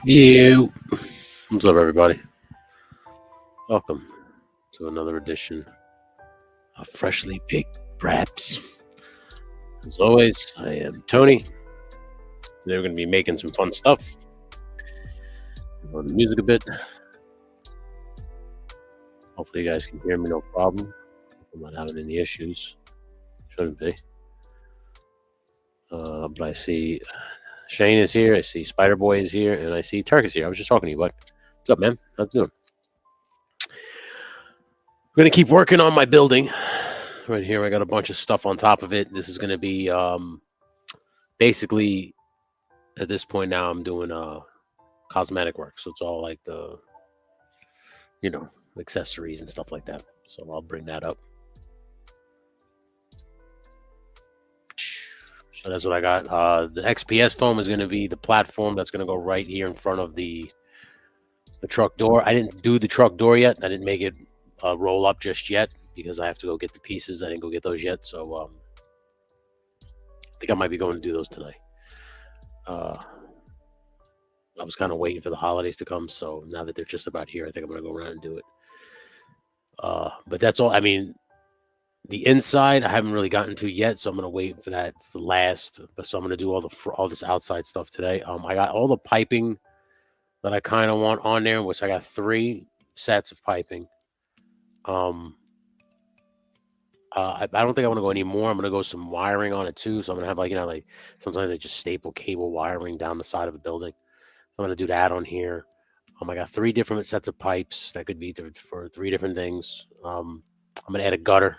You. What's up, everybody? Welcome to another edition of Freshly Baked Braps. As always, I am Tony. Today we're going to be making some fun stuff. Lower the music a bit. Hopefully, you guys can hear me no problem. I'm not having any issues. Shouldn't be. But I see Shane is here. I see Spider Boy is here, and I see Turk is here. I was just talking to you, bud. What's up, man? How's it doing? We're gonna keep working on my building. Right here, I got a bunch of stuff on top of it. This is gonna be basically at this point now. I'm doing cosmetic work, so it's all like the accessories and stuff like that. So I'll bring that up. So that's what I got. The XPS foam is going to be the platform that's going to go right here in front of the truck door. I didn't do the truck door yet. I didn't make it roll up just yet because I have to go get the pieces. I didn't go get those yet, so I think I might be going to do those tonight. I was kind of waiting for the holidays to come, so now that they're just about here, I think I'm going to go around and do it. But that's all. I mean, the inside I haven't really gotten to yet, so I'm gonna wait for that for last. But so I'm gonna do all this outside stuff today. I got all the piping that I kind of want on there, which I got 3 sets of piping. I don't think I want to go any more. I'm gonna go some wiring on it too. So I'm gonna have like sometimes they just staple cable wiring down the side of a building. So I'm gonna do that on here. I got 3 different sets of pipes that could be for 3 different things. I'm gonna add a gutter.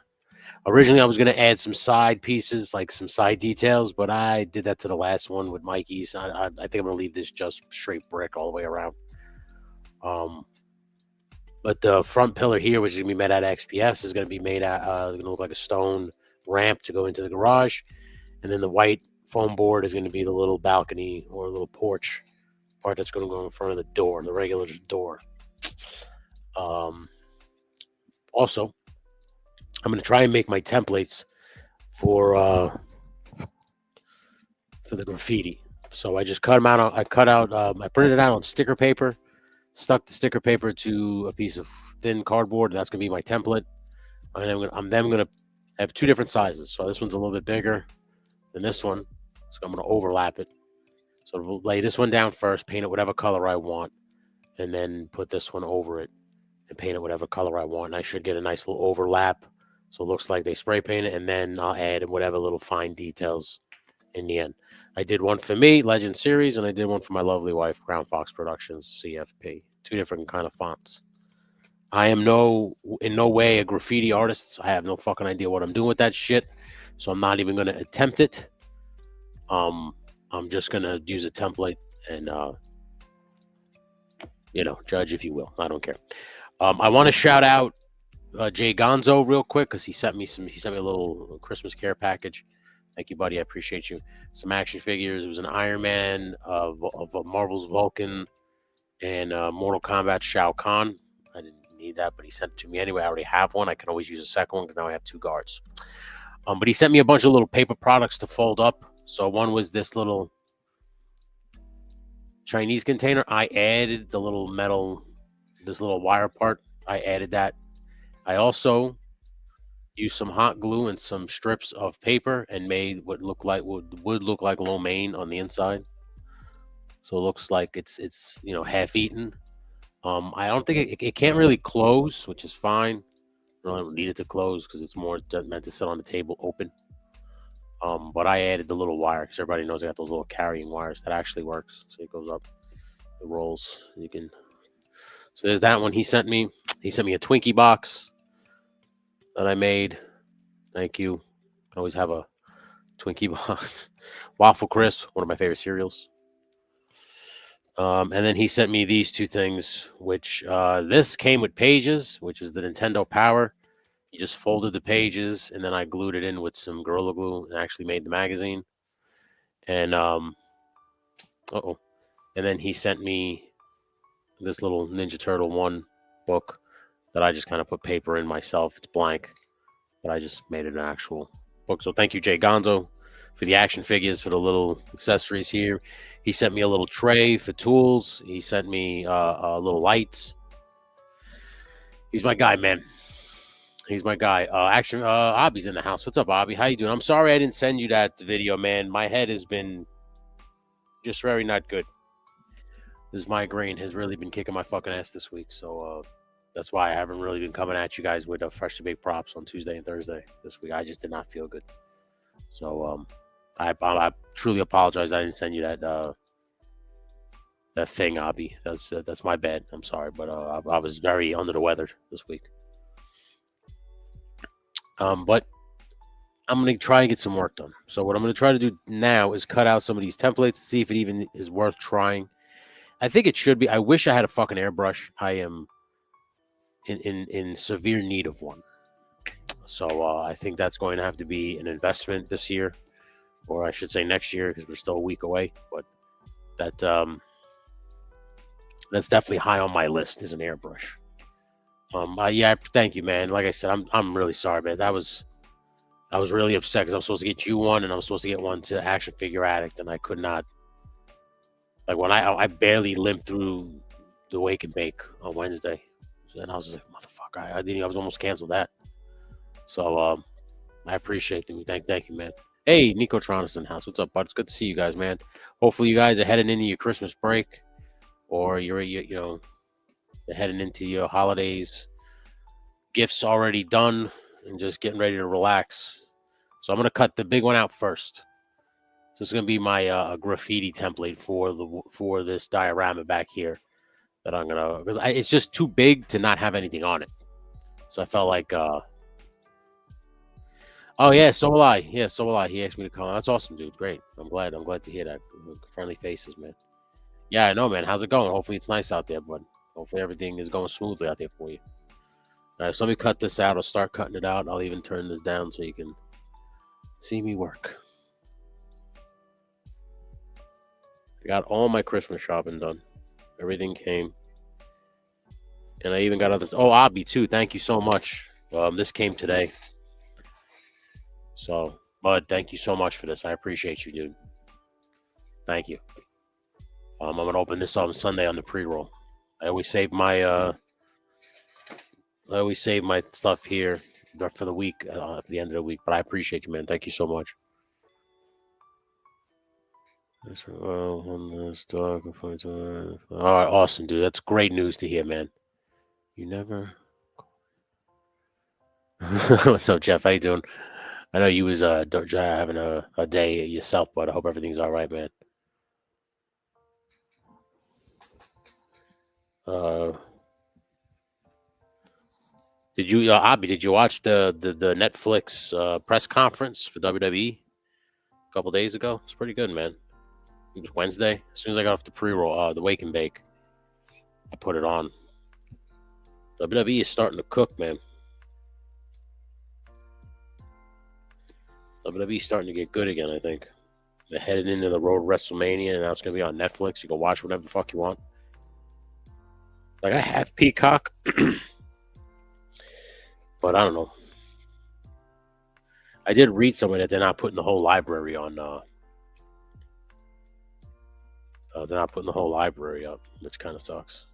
Originally, I was going to add some side pieces, like some side details, but I did that to the last one with Mikey's. I think I'm going to leave this just straight brick all the way around. But the front pillar here, which is going to be made out of XPS, is going to be made out, going to look like a stone ramp to go into the garage. And then the white foam board is going to be the little balcony or little porch part that's going to go in front of the door, the regular door. Also, I'm going to try and make my templates for the graffiti. So I just cut them out. I printed it out on sticker paper, stuck the sticker paper to a piece of thin cardboard. That's going to be my template. And I'm then going to have 2 different sizes. So this one's a little bit bigger than this one. So I'm going to overlap it. So we'll lay this one down first, paint it whatever color I want, and then put this one over it and paint it whatever color I want. And I should get a nice little overlap. So it looks like they spray paint it, and then I'll add whatever little fine details in the end. I did one for me, Legend Series, and I did one for my lovely wife, Crown Fox Productions, CFP. 2 different kind of fonts. I am in no way a graffiti artist. I have no fucking idea what I'm doing with that shit. So I'm not even going to attempt it. I'm just going to use a template and, judge if you will. I don't care. I want to shout out Jay Gonzo real quick because he sent me a little Christmas care package. Thank you, buddy. I appreciate you. Some action figures. It was an Iron Man of Marvel's Vulcan and Mortal Kombat Shao Kahn. I didn't need that, but he sent it to me anyway. I already have one. I can always use a second one because now I have 2 guards. But he sent me a bunch of little paper products to fold up. So one was this little Chinese container. I added the little metal, this little wire part. I added that. I also used some hot glue and some strips of paper and made what would look like lo mein on the inside. So it looks like it's half eaten. I don't think it can't really close, which is fine. I don't need it to close because it's more meant to sit on the table open. But I added the little wire because everybody knows I got those little carrying wires that actually works. So it goes up, it rolls. So there's that one he sent me. He sent me a Twinkie box that I made. Thank you. I always have a Twinkie box. Waffle Crisp, one of my favorite cereals. And then he sent me these 2 things, which this came with pages, which is the Nintendo Power. He just folded the pages, and then I glued it in with some Gorilla Glue and actually made the magazine. And and then he sent me this little Ninja Turtle 1 book that I just kind of put paper in myself. It's blank, but I just made it an actual book. So thank you, Jay Gonzo. for the action figures, for the little accessories here. He sent me a little tray for tools. He sent me little lights. He's my guy, man. He's my guy. Abby's in the house. What's up, Abby? How you doing? I'm sorry I didn't send you that video, man. My head has been just very not good. This migraine has really been kicking my fucking ass this week. So that's why I haven't really been coming at you guys with fresh to bake props on Tuesday and Thursday this week. I just did not feel good. So I truly apologize. I didn't send you that thing, Abby. That's my bad. I'm sorry, but I was very under the weather this week. But I'm going to try and get some work done. So what I'm going to try to do now is cut out some of these templates and see if it even is worth trying. I think it should be. I wish I had a fucking airbrush. I am in severe need of one. So I think that's going to have to be an investment this year, or I should say next year, because we're still a week away. But that's definitely high on my list is an airbrush. Yeah, thank you, man. Like I said, I'm really sorry, man. I was really upset because I'm supposed to get you one, and I'm supposed to get one to Action Figure Addict, and I could not. Like when I barely limped through the Wake and Bake on Wednesday, and I was just like, motherfucker, I was almost canceled that. So I appreciate them. Thank you, man. Hey, Nico Tronis in the house. What's up, bud? It's good to see you guys, man. Hopefully you guys are heading into your Christmas break, or you're heading into your holidays. Gifts already done, and just getting ready to relax. So I'm gonna cut the big one out first. This is gonna be my graffiti template for this diorama back here that I'm gonna, because it's just too big to not have anything on it. So I felt like oh yeah, so will I. Yeah, so will I. He asked me to come. That's awesome, dude. Great. I'm glad to hear that. Friendly faces, man. Yeah, I know, man. How's it going? Hopefully it's nice out there, bud. Hopefully everything is going smoothly out there for you. All right, so let me cut this out. I'll start cutting it out. I'll even turn this down so you can see me work. I got all my Christmas shopping done. Everything came. And I even got others. Oh, Abby, too. Thank you so much. This came today. So, Bud, thank you so much for this. I appreciate you, dude. Thank you. I'm going to open this on Sunday on the pre-roll. I always save my stuff here for the week, at the end of the week. But I appreciate you, man. Thank you so much. All right, awesome, dude. That's great news to hear, man. You never. What's up, Jeff? How you doing? I know you was having a day yourself, but I hope everything's all right, man. Did you, Abby? Did you watch the Netflix press conference for WWE a couple days ago? It's pretty good, man. It was Wednesday. As soon as I got off the pre-roll, the Wake and Bake, I put it on. WWE is starting to cook, man. WWE is starting to get good again, I think. They're headed into the road to WrestleMania, and now it's going to be on Netflix. You can watch whatever the fuck you want. Like, I have Peacock, but I don't know. I did read somewhere that they're not putting the whole library on. They're not putting the whole library up, which kind of sucks.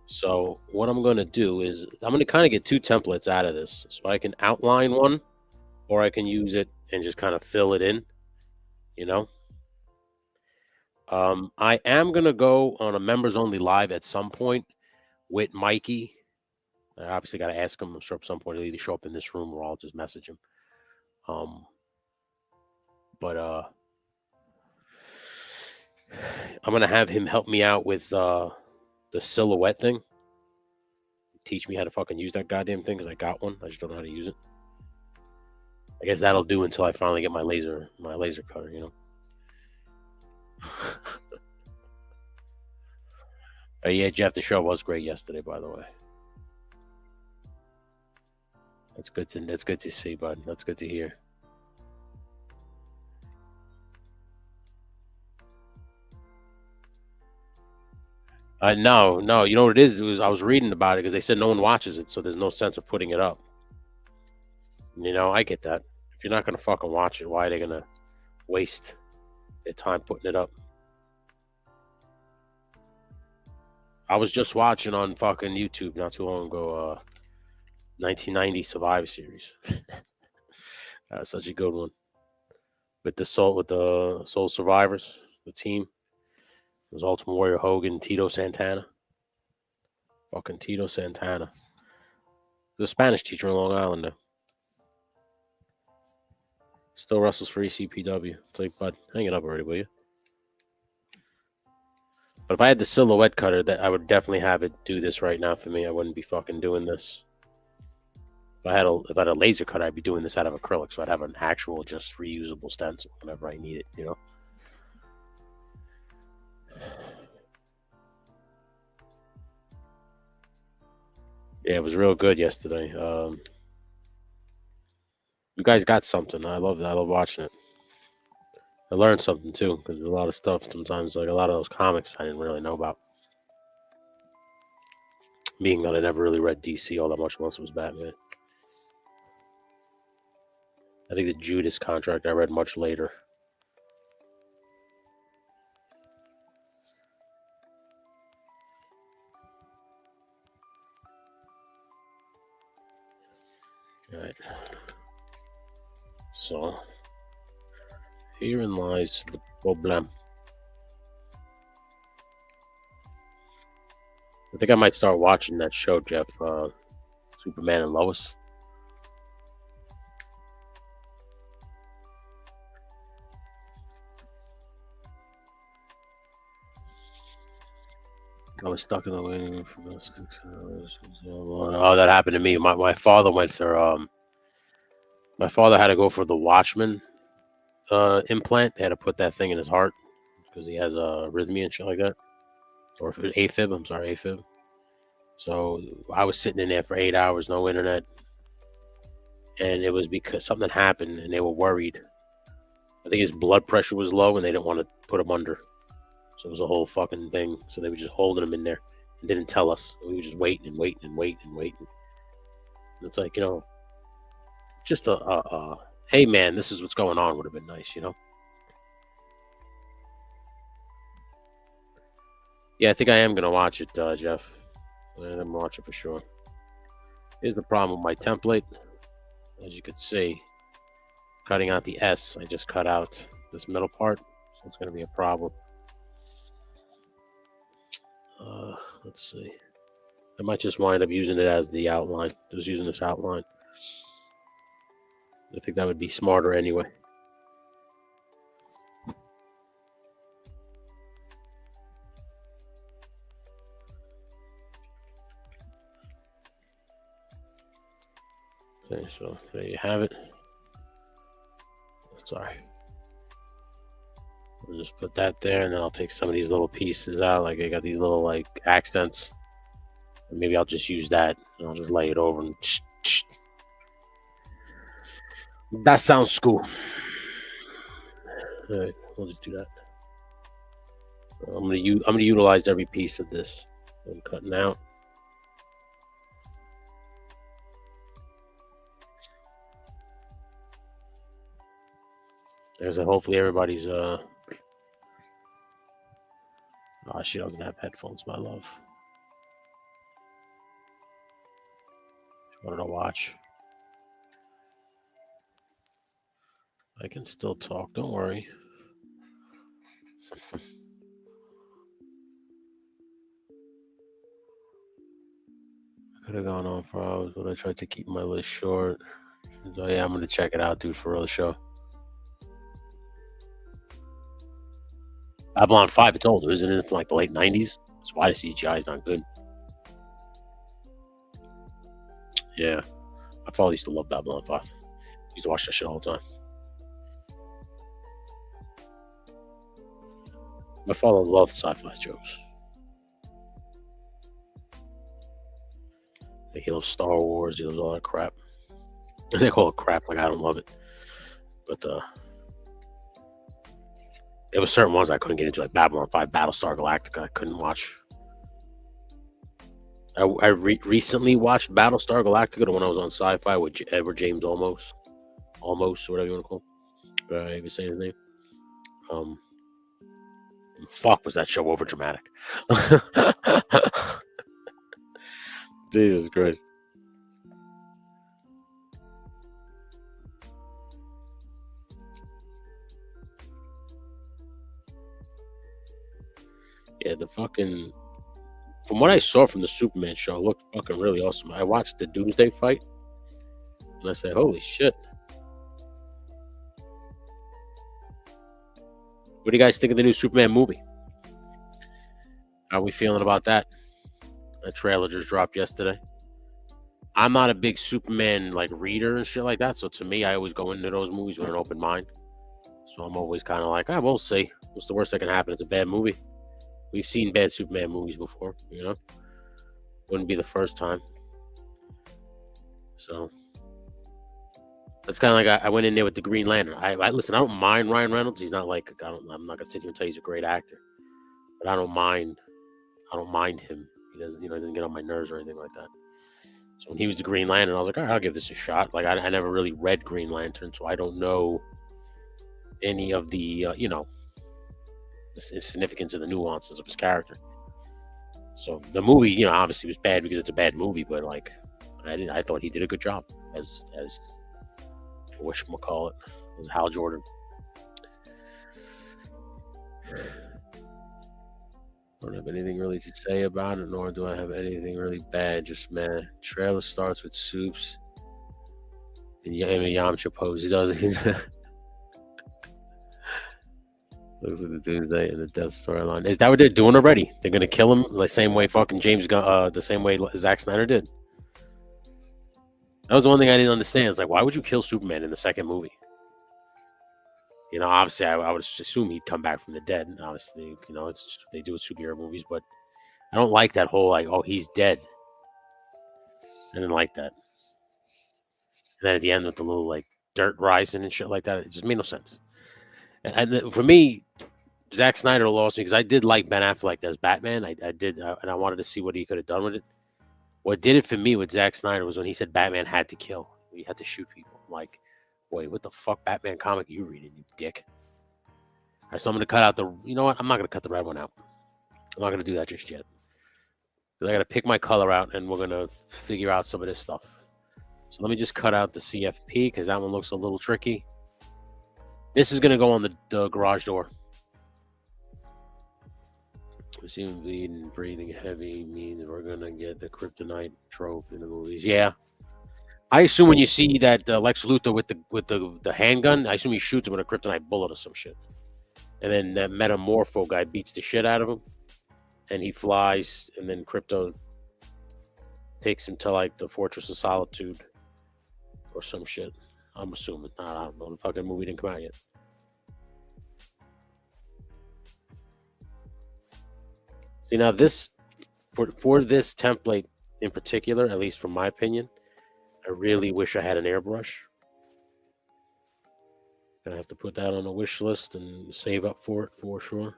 So what I'm going to do is I'm going to kind of get two templates out of this. So I can outline one, or I can use it and just kind of fill it in, you know. I am going to go on a members only live at some point with Mikey. I obviously got to ask him. I'm sure at some point he'll either show up in this room or I'll just message him. But I'm going to have him help me out with the silhouette thing. Teach me how to fucking use that goddamn thing, because I got one. I just don't know how to use it. I guess that'll do until I finally get my laser cutter, you know. Yeah, Jeff, the show was great yesterday, by the way. That's good to see, bud. That's good to hear. No. You know what it is? I was reading about it because they said no one watches it, so there's no sense of putting it up. You know, I get that. If you're not gonna fucking watch it, why are they gonna waste their time putting it up? I was just watching on fucking YouTube not too long ago, 1990 Survivor Series. That's such a good one. With the Soul Survivors, the team. It was Ultimate Warrior Hogan, Tito Santana. Fucking Tito Santana. The Spanish teacher in Long Island now. Still wrestles for ECPW. It's like, bud, hang it up already, will you? But if I had the silhouette cutter, that I would definitely have it do this right now for me. I wouldn't be fucking doing this. If I had a laser cutter, I'd be doing this out of acrylic, so I'd have an actual, just reusable stencil whenever I need it, you know? Yeah, it was real good yesterday. You guys got something. I love that. I love watching it. I learned something too, because there's a lot of stuff sometimes, like a lot of those comics I didn't really know about. Being that I never really read DC all that much once it was Batman. I think the Judas Contract I read much later. All right. So, herein lies the problem. I think I might start watching that show, Jeff. Superman and Lois. I was stuck in the waiting room for about 6 hours. Oh, that happened to me. My father went for my father had to go for the Watchman implant. They had to put that thing in his heart because he has arrhythmia and shit like that, or AFib. I'm sorry, AFib. So I was sitting in there for 8 hours, no internet, and it was because something happened, and they were worried. I think his blood pressure was low, and they didn't want to put him under. So it was a whole fucking thing. So they were just holding him in there and didn't tell us. We were just waiting and waiting and waiting and waiting. And it's like, you know, just hey man, this is what's going on would have been nice, you know? Yeah, I think I am going to watch it, Jeff. I'm going to watch it for sure. Here's the problem with my template. As you can see, cutting out the S, I just cut out this middle part. So it's going to be a problem. Let's see. I might just wind up using it as the outline. Just using this outline. I think that would be smarter anyway. Okay, so there you have it. Sorry. I'll just put that there, and then I'll take some of these little pieces out. Like I got these little like accents. And maybe I'll just use that, and I'll just lay it over. And that sounds cool. All right, we'll just do that. I'm gonna utilize every piece of this. I'm cutting out. There's hopefully everybody's oh shit, I was gonna have headphones, my love. Just wanted to watch. I can still talk, don't worry. I could have gone on for hours, but I tried to keep my list short. So yeah, I'm gonna check it out, dude, for real show. Babylon 5, it's older, isn't it? From like the late 90s. That's why the CGI is not good. Yeah. My father used to love Babylon 5. He used to watch that shit all the time. My father loved sci-fi jokes. Like he loves Star Wars, he loves all that crap. They call it crap, like I don't love it. But there were certain ones I couldn't get into, like Babylon 5, Battlestar Galactica. I couldn't watch. I recently watched Battlestar Galactica, the one I was on Sci-Fi with Edward James Olmos. Almost, or whatever you want to call it. I even say his name. Fuck, was that show over dramatic? Jesus Christ. Yeah, the fucking. From what I saw from the Superman show, it looked fucking really awesome. I watched the Doomsday fight, and I said, "Holy shit!" What do you guys think of the new Superman movie? How are we feeling about that? That trailer just dropped yesterday. I'm not a big Superman like reader and shit like that, so to me, I always go into those movies with an open mind. So I'm always kind of like, we'll see. What's the worst that can happen? It's a bad movie. We've seen bad Superman movies before, you know. Wouldn't be the first time. So that's kind of like I went in there with the Green Lantern. I listen. I don't mind Ryan Reynolds. He's not like I'm not gonna sit here and tell you he's a great actor, but I don't mind him. He doesn't, he doesn't get on my nerves or anything like that. So when he was the Green Lantern, I was like, all right, I'll give this a shot. Like I never really read Green Lantern, so I don't know any of the the significance of the nuances of his character. So the movie, obviously was bad because it's a bad movie, but like I thought he did a good job as whatchamacallit, as Hal Jordan. I don't have anything really to say about it, nor do I have anything really bad. Just man, trailer starts with Soups and Yamcha pose. He does. Looks like the Doomsday and the Death storyline. Is that what they're doing already? They're gonna kill him the same way fucking James Gunn, the same way Zack Snyder did. That was the one thing I didn't understand. It's like, why would you kill Superman in the second movie? Obviously, I would assume he'd come back from the dead. Obviously, it's they do with superhero movies, but I don't like that whole like, oh, he's dead. I didn't like that. And then at the end with the little like dirt rising and shit like that, it just made no sense. And for me, Zack Snyder lost me because I did like Ben Affleck as Batman. I did, and I wanted to see what he could have done with it. What did it for me with Zack Snyder was when he said Batman had to kill. He had to shoot people. I'm like, wait, what the fuck Batman comic are you reading, you dick? All right, so I'm going to cut out you know what? I'm not going to cut the red one out. I'm not going to do that just yet. Because I got to pick my color out, and we're going to figure out some of this stuff. So let me just cut out the CFP, because that one looks a little tricky. This is going to go on the garage door. Assuming bleeding and breathing heavy means we're going to get the kryptonite trope in the movies. Yeah. I assume when you see that Lex Luthor with the handgun, I assume he shoots him with a kryptonite bullet or some shit. And then that Metamorpho guy beats the shit out of him. And he flies, and then Krypto takes him to like the Fortress of Solitude or some shit. I'm assuming. I don't know. The fucking movie didn't come out yet. See, now this, for this template in particular, at least from my opinion, I really wish I had an airbrush. Gonna have to put that on the wish list and save up for it for sure.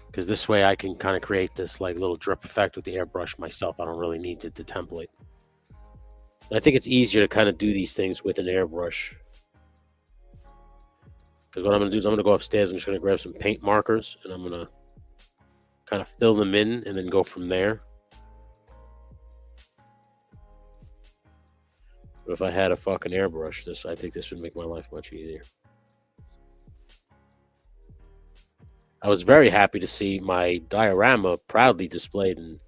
Because this way I can kind of create this like little drip effect with the airbrush myself. I don't really need the template. And I think it's easier to kind of do these things with an airbrush. Because what I'm going to do is I'm going to go upstairs. I'm just going to grab some paint markers. And I'm going to kind of fill them in and then go from there. But if I had a fucking airbrush, I think this would make my life much easier. I was very happy to see my diorama proudly displayed in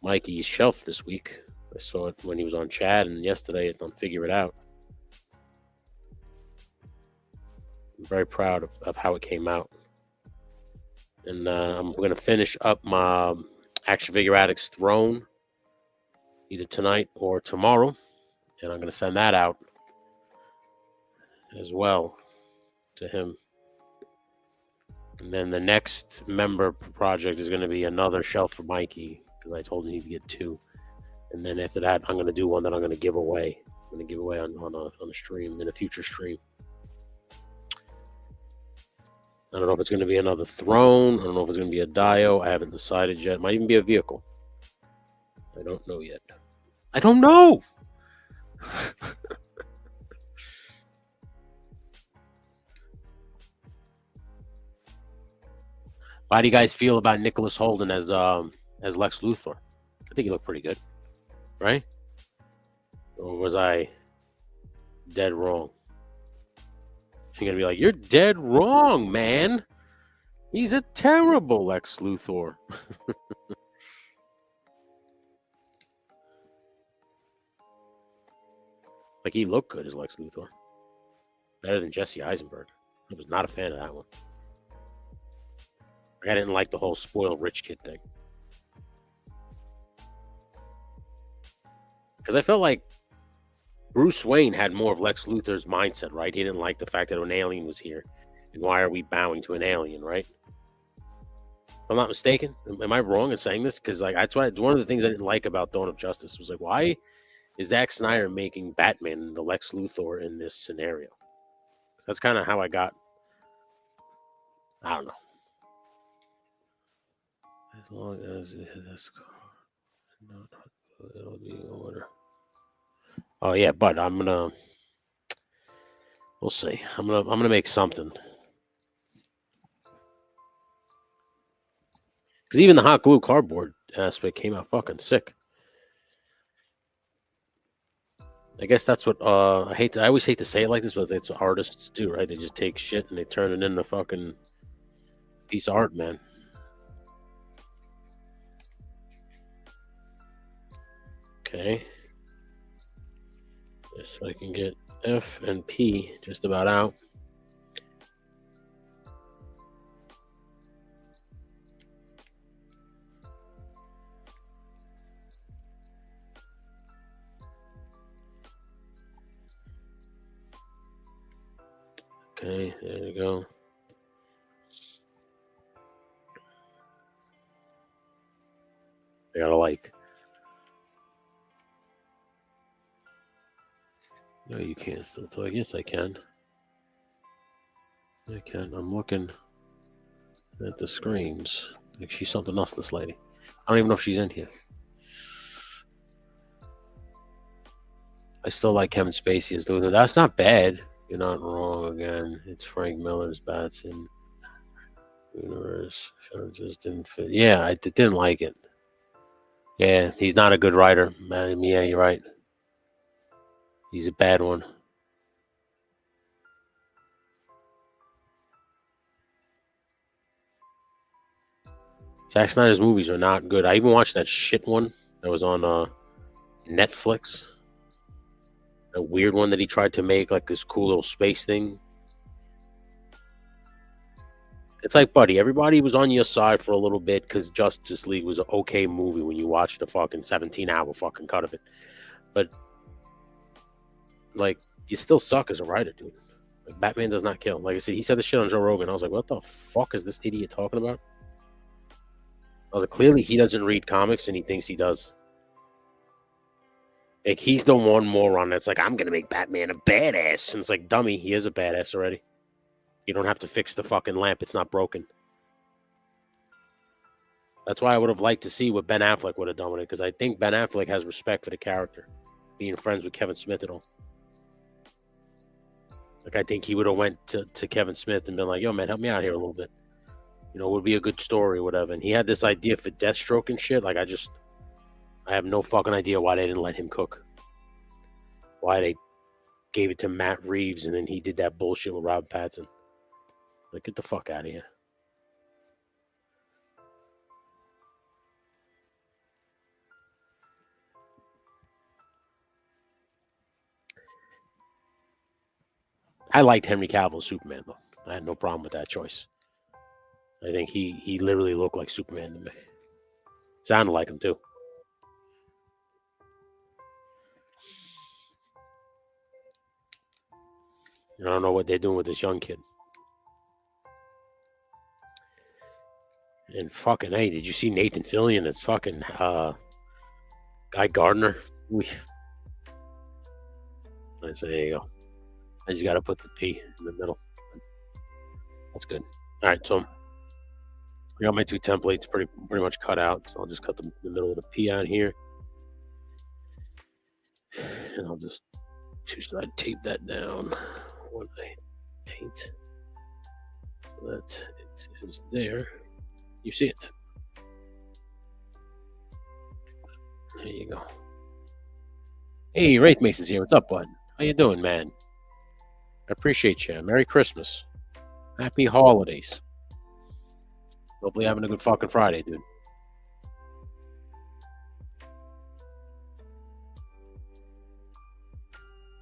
Mikey's shelf this week. I saw it when he was on Chad and yesterday on Figure It Out. I'm very proud of how it came out. And I'm going to finish up my Action Figure Addicts Throne either tonight or tomorrow. And I'm going to send that out as well to him. And then the next member project is going to be another shelf for Mikey because I told him he'd get 2. And then after that, I'm going to do one that I'm going to give away. I'm going to give away on a stream, in a future stream. I don't know if it's going to be another throne. I don't know if it's going to be a Dio. I haven't decided yet. It might even be a vehicle. I don't know yet. I don't know. How do you guys feel about Nicholas Holden as Lex Luthor? I think he looked pretty good, right? Or was I dead wrong? You're gonna be like, you're dead wrong, man. He's a terrible Lex Luthor. Like, he looked good as Lex Luthor. Better than Jesse Eisenberg. I was not a fan of that one. I didn't like the whole spoiled rich kid thing. Because I felt like Bruce Wayne had more of Lex Luthor's mindset, right? He didn't like the fact that an alien was here. And why are we bowing to an alien, right? If I'm not mistaken. Am I wrong in saying this? Because, like, that's one of the things I didn't like about Dawn of Justice was, like, why is Zack Snyder making Batman the Lex Luthor in this scenario? That's kind of how I got. I don't know. As long as it has, it'll be in order. Oh yeah, but we'll see. I'm gonna make something. Because even the hot glue cardboard aspect came out fucking sick. I guess that's what I always hate to say it like this, but it's what artists do, right? They just take shit and they turn it into fucking piece of art, man. Okay. So I can get F and P just about out. Okay, there you go. I gotta like. No, you can't still talk. Yes, I can. I can. I'm looking at the screens. Like, she's something else, this lady. I don't even know if she's in here. I still like Kevin Spacey as Luthor. That's not bad. You're not wrong again. It's Frank Miller's Batson. Universe. Just didn't fit. Yeah, I didn't like it. Yeah, he's not a good writer. Man, yeah, you're right. He's a bad one. Zack Snyder's movies are not good. I even watched that shit one that was on Netflix. A weird one that he tried to make, like this cool little space thing. It's like, buddy, everybody was on your side for a little bit because Justice League was an okay movie when you watched the fucking 17-hour fucking cut of it. But, like, you still suck as a writer, dude. Like, Batman does not kill. Like I said, he said this shit on Joe Rogan. I was like, what the fuck is this idiot talking about? I was like, clearly he doesn't read comics and he thinks he does. Like, he's the one moron that's like, I'm going to make Batman a badass. And it's like, dummy, he is a badass already. You don't have to fix the fucking lamp. It's not broken. That's why I would have liked to see what Ben Affleck would have done with it, because I think Ben Affleck has respect for the character, being friends with Kevin Smith and all. Like, I think he would have went to Kevin Smith and been like, yo, man, help me out here a little bit. You know, it would be a good story or whatever. And he had this idea for Deathstroke and shit. Like, I have no fucking idea why they didn't let him cook. Why they gave it to Matt Reeves and then he did that bullshit with Rob Pattinson. Like, get the fuck out of here. I liked Henry Cavill's Superman, though. I had no problem with that choice. I think he literally looked like Superman to me. Sounded like him, too. I don't know what they're doing with this young kid. And fucking, hey, did you see Nathan Fillion as fucking Guy Gardner? So there you go. I just got to put the P in the middle. That's good. All right, so I got my two templates pretty much cut out. So I'll just cut the middle of the P out here. And I'll just two-side tape that down when I paint so that it is there. You see it. There you go. Hey, Wraith Mason's here. What's up, bud? How you doing, man? I appreciate you. Merry Christmas. Happy holidays. Hopefully having a good fucking Friday, dude.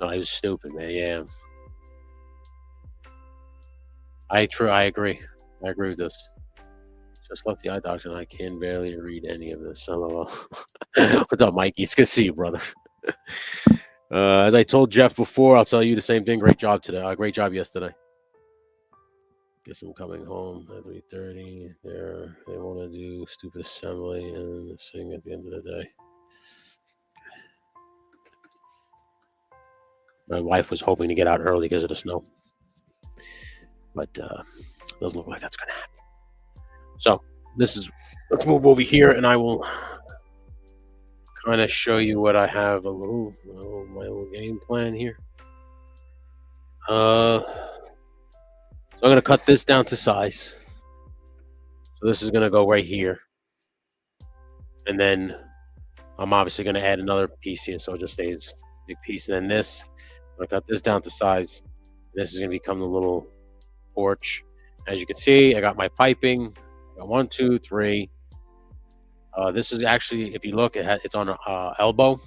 No, he was stupid, man. Yeah. I agree. I agree with this. Just left the eye doctor and I can barely read any of this. LOL. What's up, Mikey? It's good to see you, brother. As I told Jeff before, I'll tell you the same thing. Great job today. Great job yesterday. Guess I'm coming home at 3:30. They want to do stupid assembly and sing at the end of the day. My wife was hoping to get out early because of the snow, but doesn't look like that's going to happen. So let's move over here, and I will kind of show you what I have. My little game plan here. So I'm going to cut this down to size. So this is going to go right here. And then I'm obviously going to add another piece here, so it just stays a big piece. And then this, I cut this down to size. This is going to become the little porch. As you can see, I got my piping. I got 1, 2, 3. This is actually, if you look, it's on an elbow.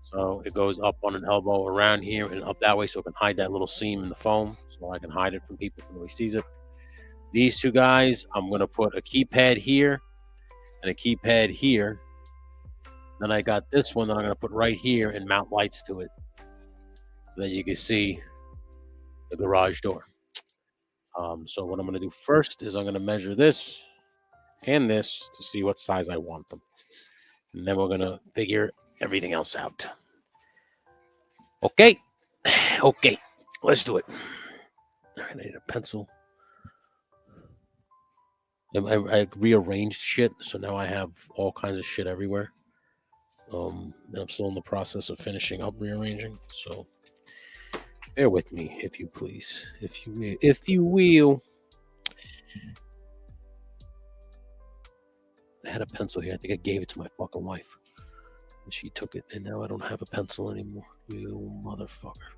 So it goes up on an elbow around here and up that way, so it can hide that little seam in the foam. So I can hide it from people when nobody sees it. These two guys, I'm going to put a keypad here and a keypad here. Then I got this one that I'm going to put right here and mount lights to it, so that you can see the garage door. So what I'm going to do first is I'm going to measure this and this to see what size I want them. And then we're going to figure everything else out. Okay. Okay. Let's do it. All right, I need a pencil. I rearranged shit, so now I have all kinds of shit everywhere. I'm still in the process of finishing up rearranging, so bear with me, if you please. If you will. I had a pencil here. I think I gave it to my fucking wife. And she took it, and now I don't have a pencil anymore. You motherfucker.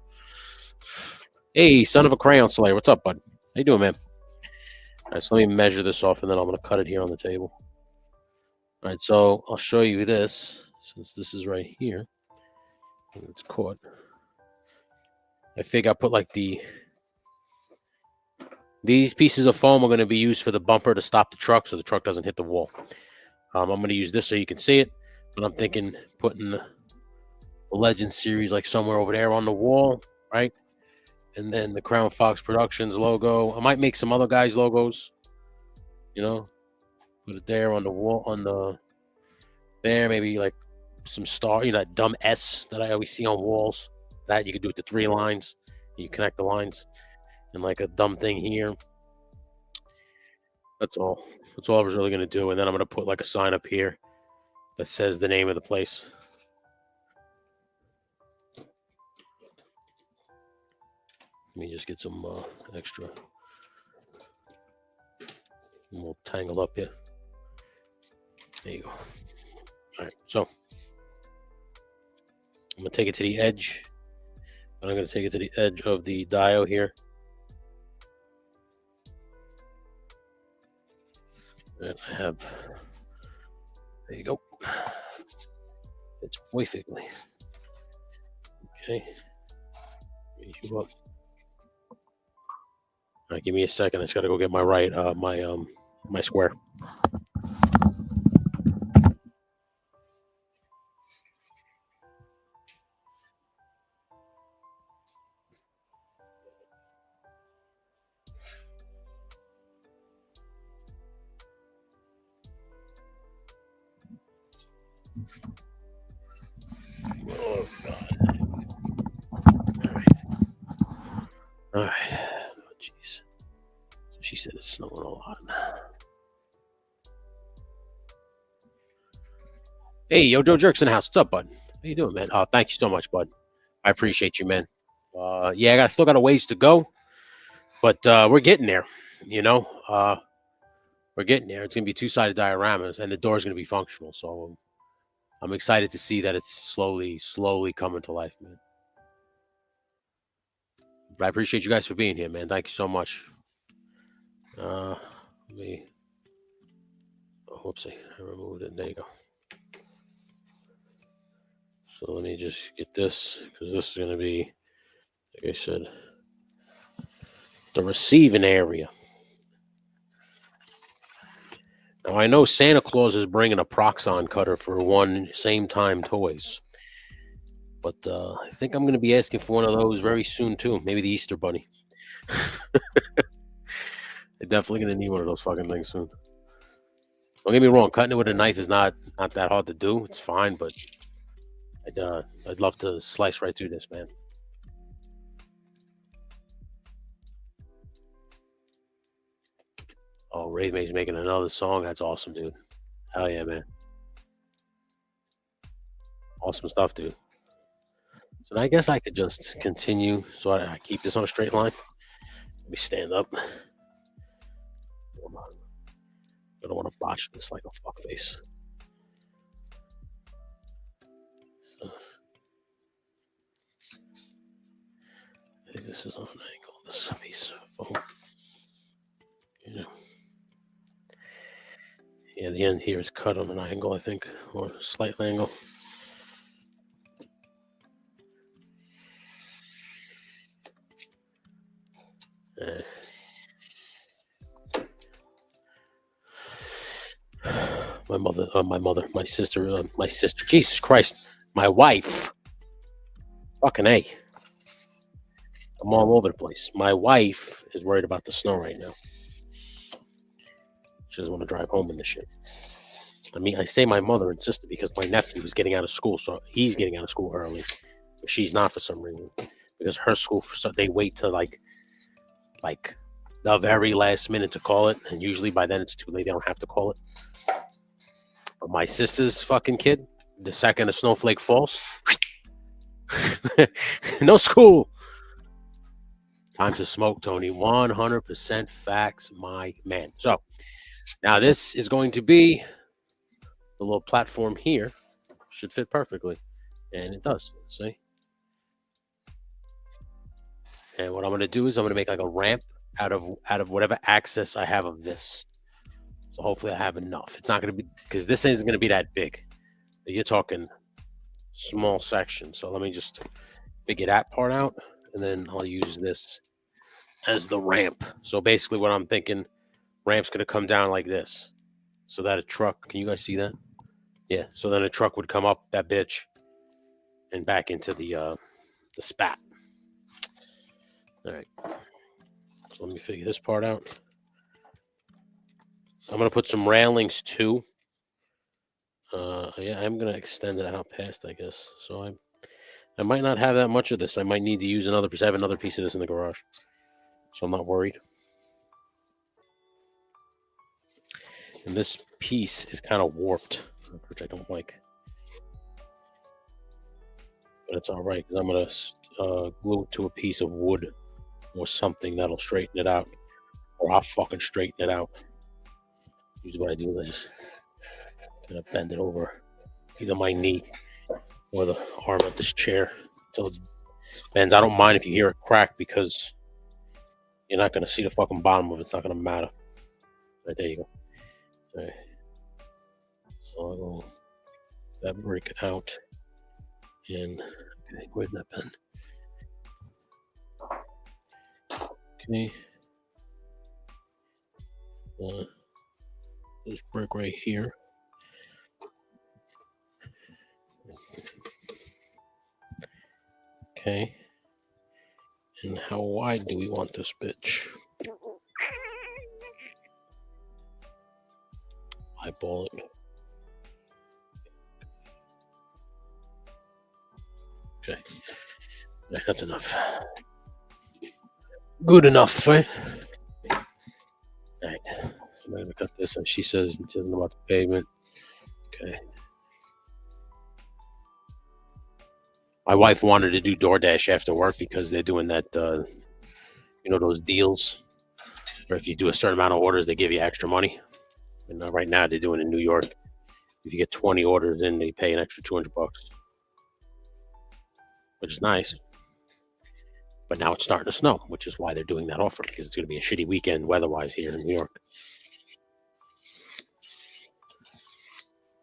Hey, son of a crayon slayer. What's up, bud? How you doing, man? All right, so let me measure this off, and then I'm going to cut it here on the table. All right, so I'll show you this, since this is right here. And it's caught. I figure I put like these pieces of foam are going to be used for the bumper to stop the truck so the truck doesn't hit the wall. I'm going to use this so you can see it, but I'm thinking putting the Legend series like somewhere over there on the wall, right? And then the Crown Fox Productions logo. I might make some other guys' logos, put it there on the wall, there, maybe like some star, that dumb S that I always see on walls. That you could do with the 3 lines. You connect the lines, and like a dumb thing here. That's all. That's all I was really going to do. And then I'm going to put like a sign up here that says the name of the place. Let me just get some extra. I'm all tangled up here. There you go. All right, so I'm going to take it to the edge. And I'm going to take it to the edge of the dial here. And I have, there you go. It's perfectly. Okay. You up. All right, give me a second. I just got to go get my my square. Oh, God. All right. Oh, jeez. So she said it's snowing a lot. Hey, yo, Joe Jerks in the house. What's up, bud? How you doing, man? Oh, thank you so much, bud. I appreciate you, man. Yeah, still got a ways to go, but we're getting there. You know, we're getting there. It's gonna be two-sided dioramas, and the door's gonna be functional. So I'm excited to see that it's slowly coming to life, man. But I appreciate you guys for being here, man. Thank you so much. Let me. Oh, whoopsie, I removed it. There you go. So let me just get this because this is gonna be, like I said, the receiving area. Now I know Santa Claus is bringing a Proxxon cutter for one Same Time Toys, but I think I'm going to be asking for one of those very soon too. Maybe the Easter Bunny. I'm definitely going to need one of those fucking things soon. Don't get me wrong, cutting it with a knife is not that hard to do. It's fine, but I'd love to slice right through this, man. Oh, Ray May's making another song. That's awesome, dude. Hell yeah, man. Awesome stuff, dude. So I guess I could just continue. So I keep this on a straight line. Let me stand up. I don't want to botch this like a fuckface. So, I think this is on an angle. This piece of foam. Yeah, the end here is cut on an angle, I think, or a slight angle. My sister, Jesus Christ, my wife. Fucking A. I'm all over the place. My wife is worried about the snow right now. She doesn't want to drive home in this shit. I mean, I say my mother and sister because my nephew is getting out of school, so he's getting out of school early. But she's not for some reason. Because her school, they wait to like the very last minute to call it, and usually by then it's too late. They don't have to call it. But my sister's fucking kid, the second a snowflake falls, no school. Time to smoke, Tony. 100% facts, my man. So now this is going to be the little platform here. Should fit perfectly, and it does. See. And what I'm going to do is I'm going to make like a ramp out of whatever access I have of this. So hopefully I have enough. It's not going to be, because this isn't going to be that big. You're talking small section. So let me just figure that part out, and then I'll use this as the ramp. So basically what I'm thinking, ramp's going to come down like this so that a truck, can you guys see that? Yeah. So then a truck would come up that bitch and back into the spat. All right. So let me figure this part out. I'm going to put some railings too. Yeah, I'm going to extend it out past, I guess. So I might not have that much of this. I might need to use another piece. I have another piece of this in the garage. So I'm not worried. And this piece is kind of warped, which I don't like. But it's all right, because I'm going to glue it to a piece of wood or something that'll straighten it out. Or I'll fucking straighten it out. Usually what I do is I just kind of bend it over either my knee or the arm of this chair until it bends. I don't mind if you hear it crack, because you're not going to see the fucking bottom of it. It's not going to matter. Right, there you go. All right. So I'll that brick out. And okay, where'd that pen? Okay. This brick right here. Okay. And how wide do we want this bitch? Eyeball it. Okay. That's enough. Good enough, right? All right. So I'm going to cut this, and she says it doesn't know about the pavement. Okay. My wife wanted to do DoorDash after work because they're doing that, those deals where if you do a certain amount of orders, they give you extra money. And right now they're doing it in New York. If you get 20 orders in, they pay an extra $200, which is nice. But now it's starting to snow, which is why they're doing that offer, because it's going to be a shitty weekend weather-wise here in New York.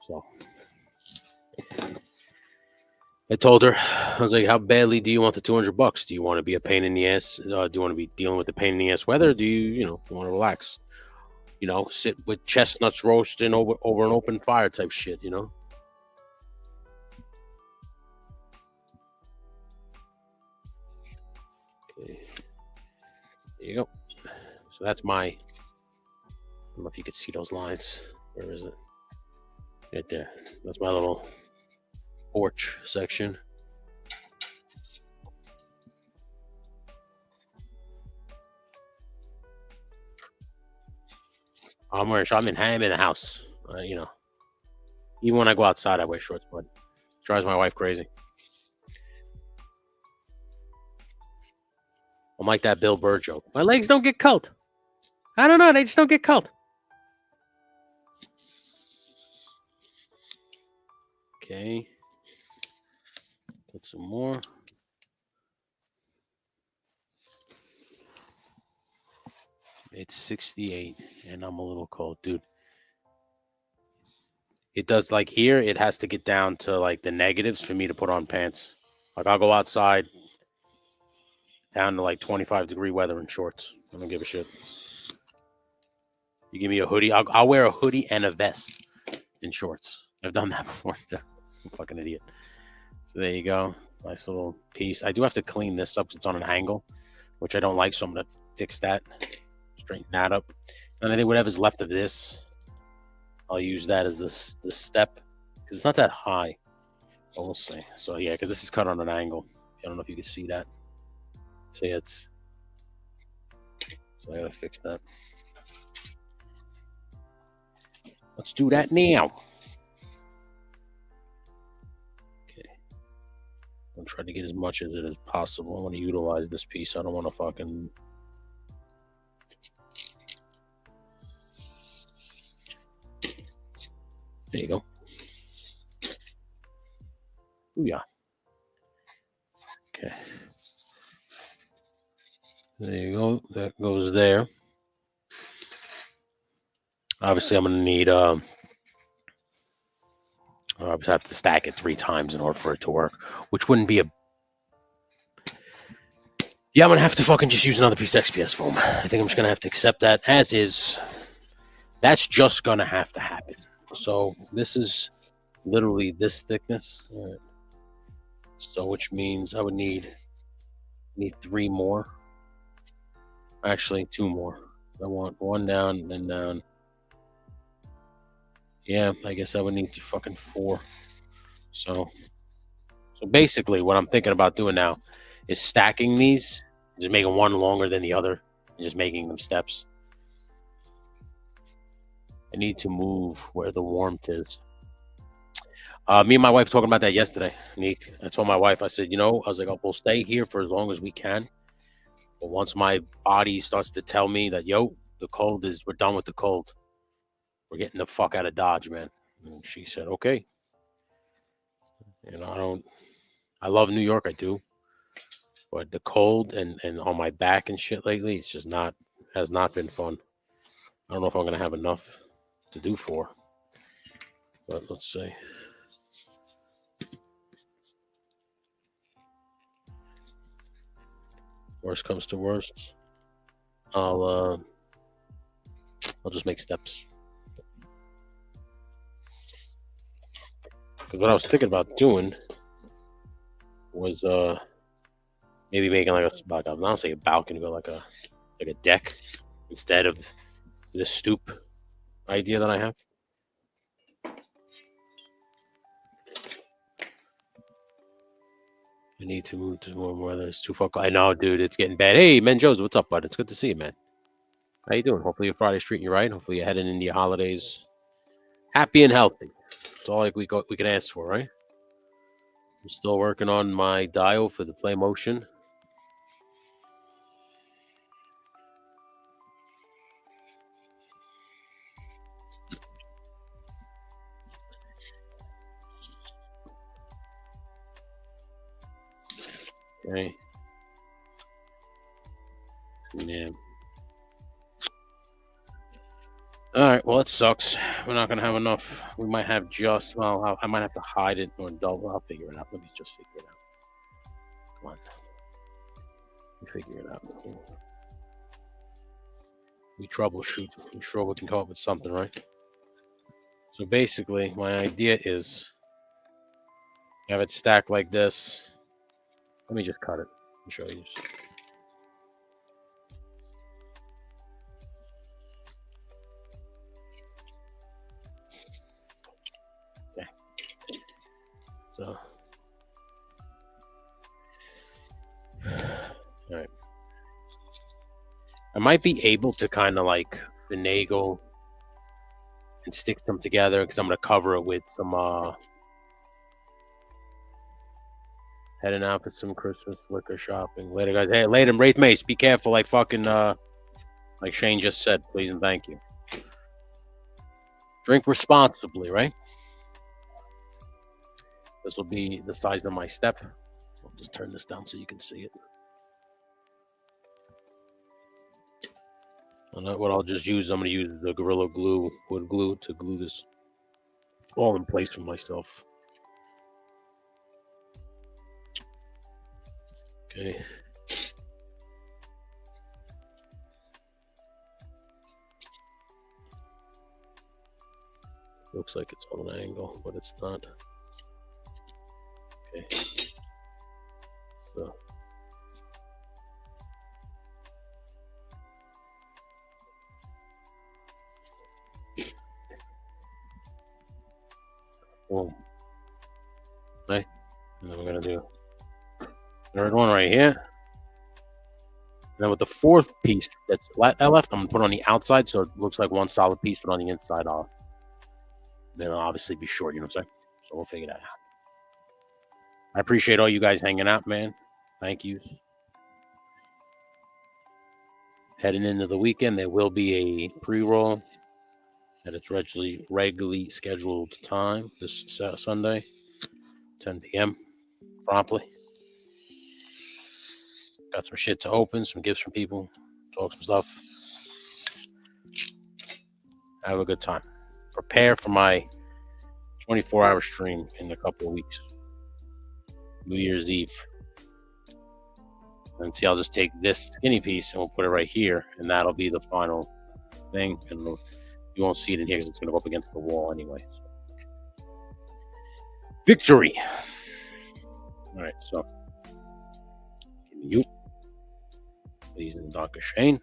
So I told her, I was like, how badly do you want the $200? Do you want to be a pain in the ass? Do you want to be dealing with the pain in the ass weather? Or do you want to relax? Sit with chestnuts roasting over an open fire type shit, Okay. There you go. So that's I don't know if you could see those lines. Where is it? Right there. That's my little porch section. I'm in the house. Even when I go outside, I wear shorts, but it drives my wife crazy. I'm like that Bill Burr joke. My legs don't get cold. I don't know. They just don't get cold. Okay. Put some more. It's 68, and I'm a little cold, dude. It does, like, here, it has to get down to, like, the negatives for me to put on pants. Like, I'll go outside down to, like, 25-degree weather in shorts. I don't give a shit. You give me a hoodie, I'll wear a hoodie and a vest in shorts. I've done that before. I'm a fucking idiot. So there you go. Nice little piece. I do have to clean this up because it's on an angle, which I don't like, so I'm going to fix that. Straighten that up. And I think whatever's left of this, I'll use that as the step because it's not that high. But we'll see. So yeah, because this is cut on an angle. I don't know if you can see that. See, so I gotta fix that. Let's do that now. Okay. I'm trying to get as much of it as possible. I want to utilize this piece. I don't want to fucking. There you go. Booyah. Okay. There you go. That goes there. Obviously, I'm going to need. I have to stack it 3 times in order for it to work, which wouldn't be a. Yeah, I'm going to have to fucking just use another piece of XPS foam. I think I'm just going to have to accept that as is. That's just going to have to happen. So this is literally this thickness. All right. So which means I would need 3 more. Actually, 2 more. I want 1 down and then down. Yeah, I guess I would need to fucking 4. So basically what I'm thinking about doing now is stacking these, just making one longer than the other, and just making them steps. I need to move where the warmth is. Me and my wife talking about that yesterday, Nick. I told my wife, I said, I was like, we'll stay here for as long as we can. But once my body starts to tell me that, we're done with the cold. We're getting the fuck out of Dodge, man. And she said, okay. I love New York, I do. But the cold and on my back and shit lately, it's just has not been fun. I don't know if I'm going to have enough to do 4. But let's see. Worst comes to worst, I'll just make steps. Because what I was thinking about doing was maybe making like I don't say a balcony, but like a deck instead of this stoop idea that I have. I need to move to more weather. It's too fucking. I know, dude. It's getting bad. Hey, Menjo's, what's up, bud? It's good to see you, man. How you doing? Hopefully your Friday's treating you right. Hopefully you're heading into your holidays happy and healthy. It's all like we can ask for, right? I'm still working on my dial for the play motion. Okay. Yeah. All right. Well, it sucks. We're not gonna have enough. We might have just. Well, I might have to hide it or double. I'll figure it out. Let me just figure it out. Come on. We figure it out. We troubleshoot. I'm sure we can come up with something, right? So basically, my idea is have it stacked like this. Let me just cut it and show you. Okay. So, all right. I might be able to kind of like finagle and stick them together because I'm gonna cover it with some heading out for some Christmas liquor shopping. Later, guys. Hey, later, Wraith Mace, be careful, like fucking like Shane just said, please and thank you. Drink responsibly, right? This will be the size of my step. I'll just turn this down so you can see it. And what I'll just use, I'm going to use the Gorilla Glue, wood glue, to glue this all in place for myself. Okay. Looks like it's on an angle, but it's not. Okay. So. Boom. Okay. And then we're going to do third one right here. And then with the fourth piece that's left, I'm going to put it on the outside so it looks like one solid piece, but on the inside, then I'll obviously be short, you know what I'm saying? So we'll figure that out. I appreciate all you guys hanging out, man. Thank you. Heading into the weekend, there will be a pre-roll at its regularly scheduled time this Sunday, 10 p.m. promptly. Got some shit to open, some gifts from people, talk some stuff. Have a good time. Prepare for my 24-hour stream in a couple of weeks. New Year's Eve. And see, I'll just take this skinny piece and we'll put it right here, and that'll be the final thing. And you won't see it in here because it's going to go up against the wall anyway. So. Victory! All right, so give me you. Please, and Dr. Shane.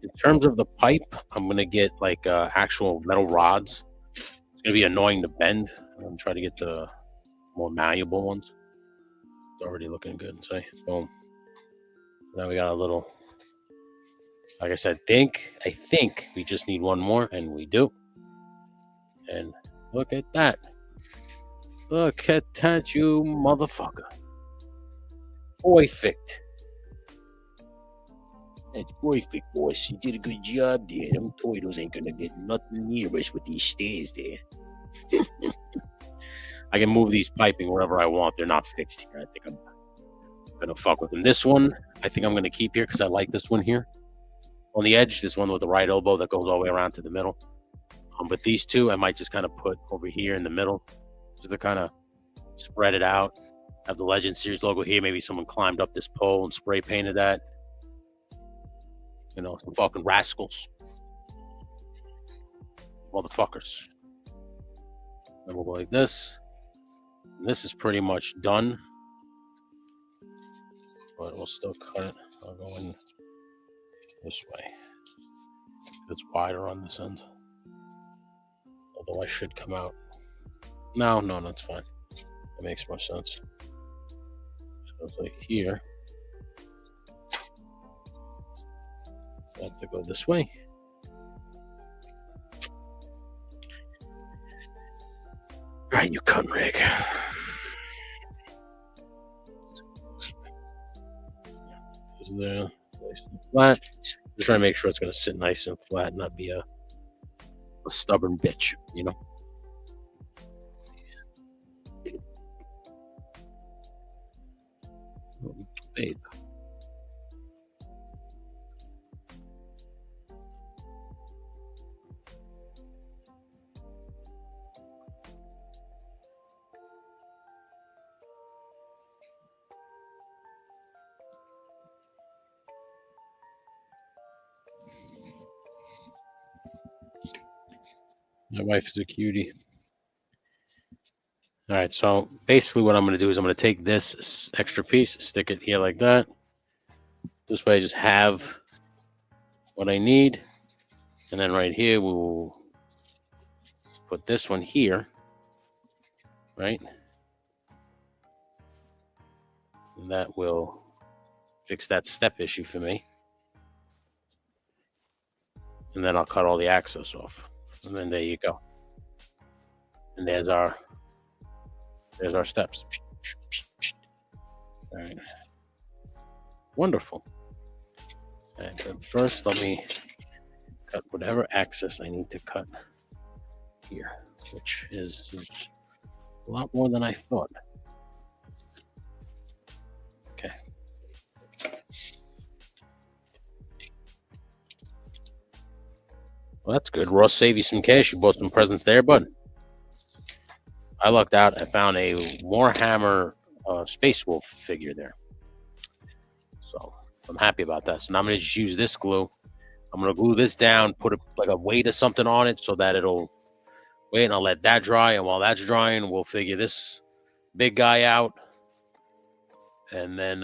In terms of the pipe, I'm going to get like actual metal rods. It's going to be annoying to bend. I'm going to try to get the more malleable ones. It's already looking good. Say, boom. Now we got a little, like I said, I think we just need one more, and we do. And look at that. Look at that, you motherfucker. Perfect. That's perfect, boss. You did a good job there. Them turtles ain't gonna get nothing near us with these stairs there. I can move these piping wherever I want. They're not fixed here. I think I'm gonna fuck with them. This one, I think I'm gonna keep here because I like this one here. On the edge, this one with the right elbow that goes all the way around to the middle. But these two, I might just kind of put over here in the middle. Just to kind of spread it out. Have the Legend Series logo here. Maybe someone climbed up this pole and spray painted that. You know, some fucking rascals. Motherfuckers. Then we'll go like this. And this is pretty much done. But we'll still cut it. I'll go in this way. It's wider on this end. Although I should come out. No, that's fine. That makes more sense. So it's like here. I have to go this way. All right, you cutting rig. There, nice and flat. Just trying to make sure it's going to sit nice and flat, not be a stubborn bitch, you know. Babe. My wife is a cutie. All right, so basically what I'm going to do is I'm going to take this extra piece, stick it here like that. This way I just have what I need. And then right here, we'll put this one here, right? And that will fix that step issue for me. And then I'll cut all the access off. And then there you go. And there's our steps. All right. Wonderful. And then first, let me cut whatever access I need to cut here, which is a lot more than I thought. Okay. Well, that's good. Ross saved you some cash. You bought some presents there, bud. I lucked out. I found a Warhammer Space Wolf figure there. So I'm happy about that. So now I'm going to just use this glue. I'm going to glue this down, put like a weight or something on it so that it'll wait, and I'll let that dry. And while that's drying, we'll figure this big guy out. And then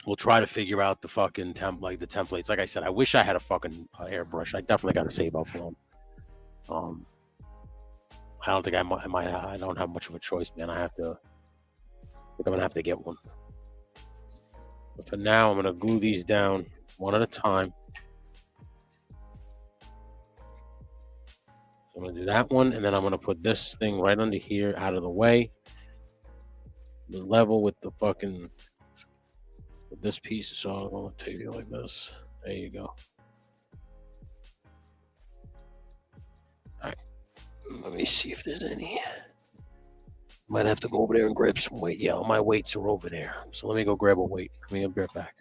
we'll try to figure out the fucking the templates. Like I said, I wish I had a fucking airbrush. I definitely got to save up for them. I don't think I don't have much of a choice, man. I think I'm gonna have to get one. But for now, I'm gonna glue these down one at a time. So I'm gonna do that one, and then I'm gonna put this thing right under here, out of the way, level with the fucking with this piece. So I'm gonna take it like this. There you go. All right. Let me see if there's any. Might have to go over there and grab some weight. Yeah, all my weights are over there. So let me go grab a weight. Let me be right back.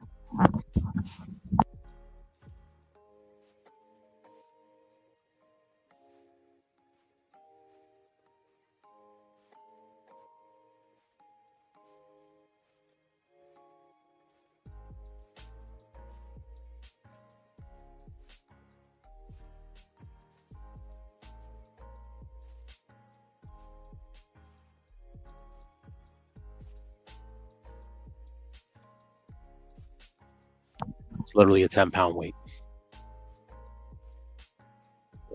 It's literally a 10-pound weight.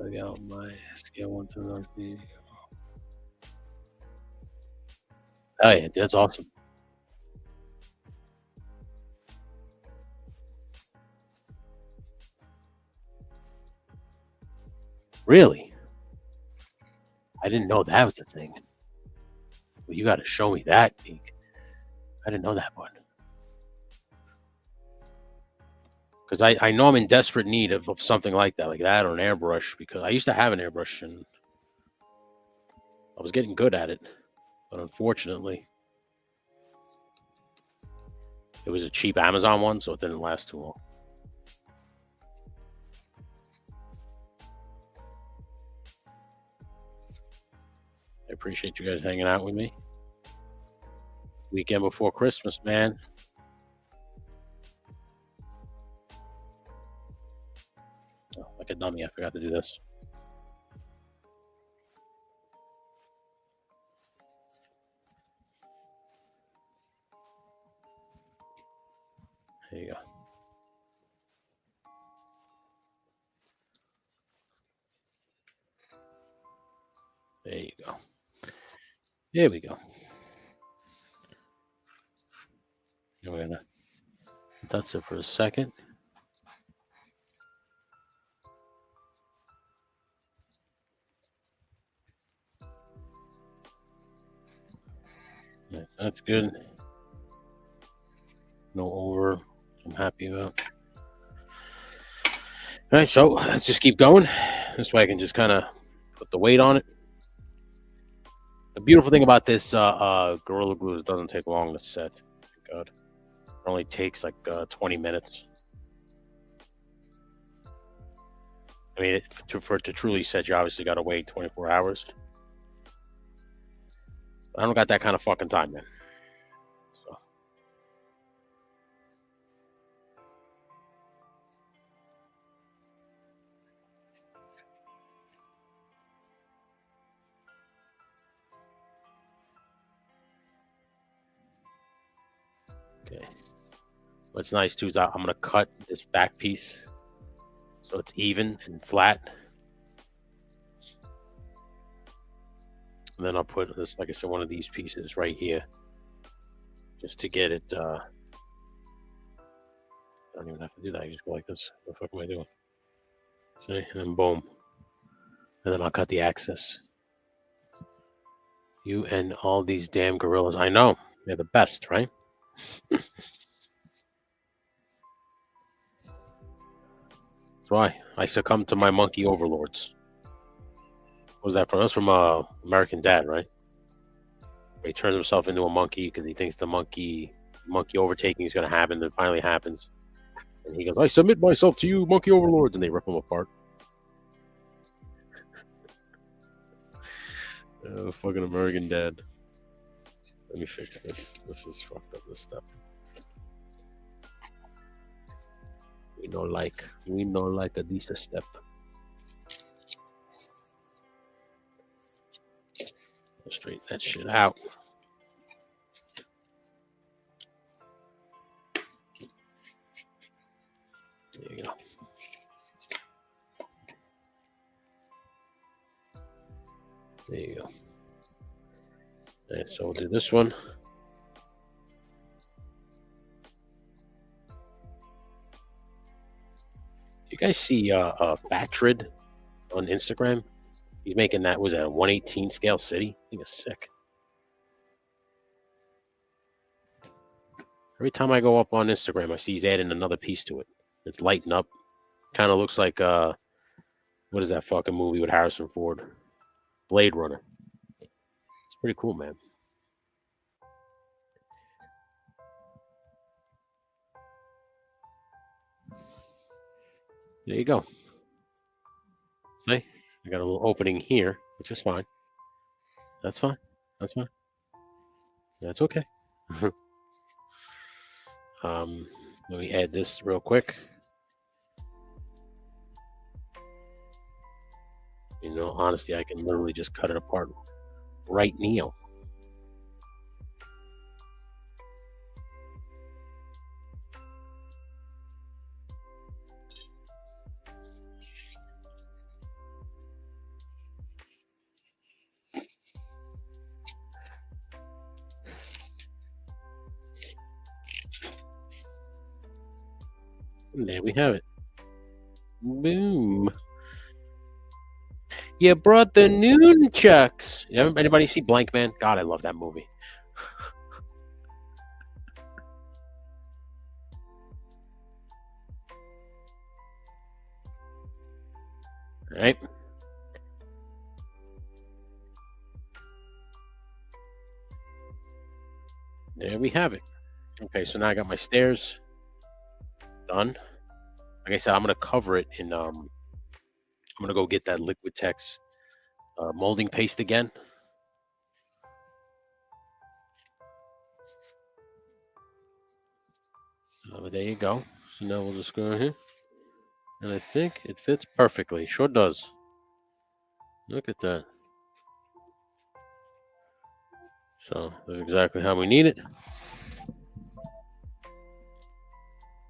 I got my scale 1 through 9. Oh yeah, that's awesome. Really? I didn't know that was a thing. Well, you got to show me that, Geek. I didn't know that one. Because I know I'm in desperate need of something like that or an airbrush, because I used to have an airbrush and I was getting good at it. But unfortunately, it was a cheap Amazon one, so it didn't last too long. I appreciate you guys hanging out with me. Weekend before Christmas, man. Oh, like a dummy, I forgot to do this. There you go. There you go. There we go. And we're gonna, that's it for a second. That's good. No over. I'm happy about. All right, so let's just keep going. This way I can just kind of put the weight on it. The beautiful thing about this Gorilla Glue is it doesn't take long to set. God, it only takes like 20 minutes. I mean, for it to truly set, you obviously got to wait 24 hours. I don't got that kind of fucking time, man. So. Okay. What's nice too is I'm going to cut this back piece so it's even and flat. And then I'll put this, like I said, one of these pieces right here just to get it. I don't even have to do that. I just go like this. What the fuck am I doing? See? And then boom. And then I'll cut the access. You and all these damn gorillas. I know. They're the best, right? That's why I succumbed to my monkey overlords. What was that from? That's from American Dad, right? He turns himself into a monkey because he thinks the monkey overtaking is going to happen. Then it finally happens. And he goes, I submit myself to you, monkey overlords. And they rip him apart. Fucking American Dad. Let me fix this. This is fucked up, this step. We know like a decent step. Straighten that shit out. There you go. There you go. Okay, so we'll do this one. You guys see Fatrid on Instagram? He's making that, was that a 1/18 scale city? I think it's sick. Every time I go up on Instagram, I see he's adding another piece to it. It's lighting up. Kind of looks like what is that fucking movie with Harrison Ford? Blade Runner. It's pretty cool, man. There you go. See? I got a little opening here, which is fine. That's fine. That's fine. That's okay. Let me add this real quick. You know, honestly, I can literally just cut it apart right now. And there we have it. Boom. You brought the nunchucks. Anybody see Blank Man? God, I love that movie. All right. There we have it. Okay, so now I got my stairs done. Like I said, I'm gonna cover it in I'm gonna go get that Liquitex molding paste again. There you go. So now we'll just go in here. And I think it fits perfectly. Sure does. Look at that. So that's exactly how we need it.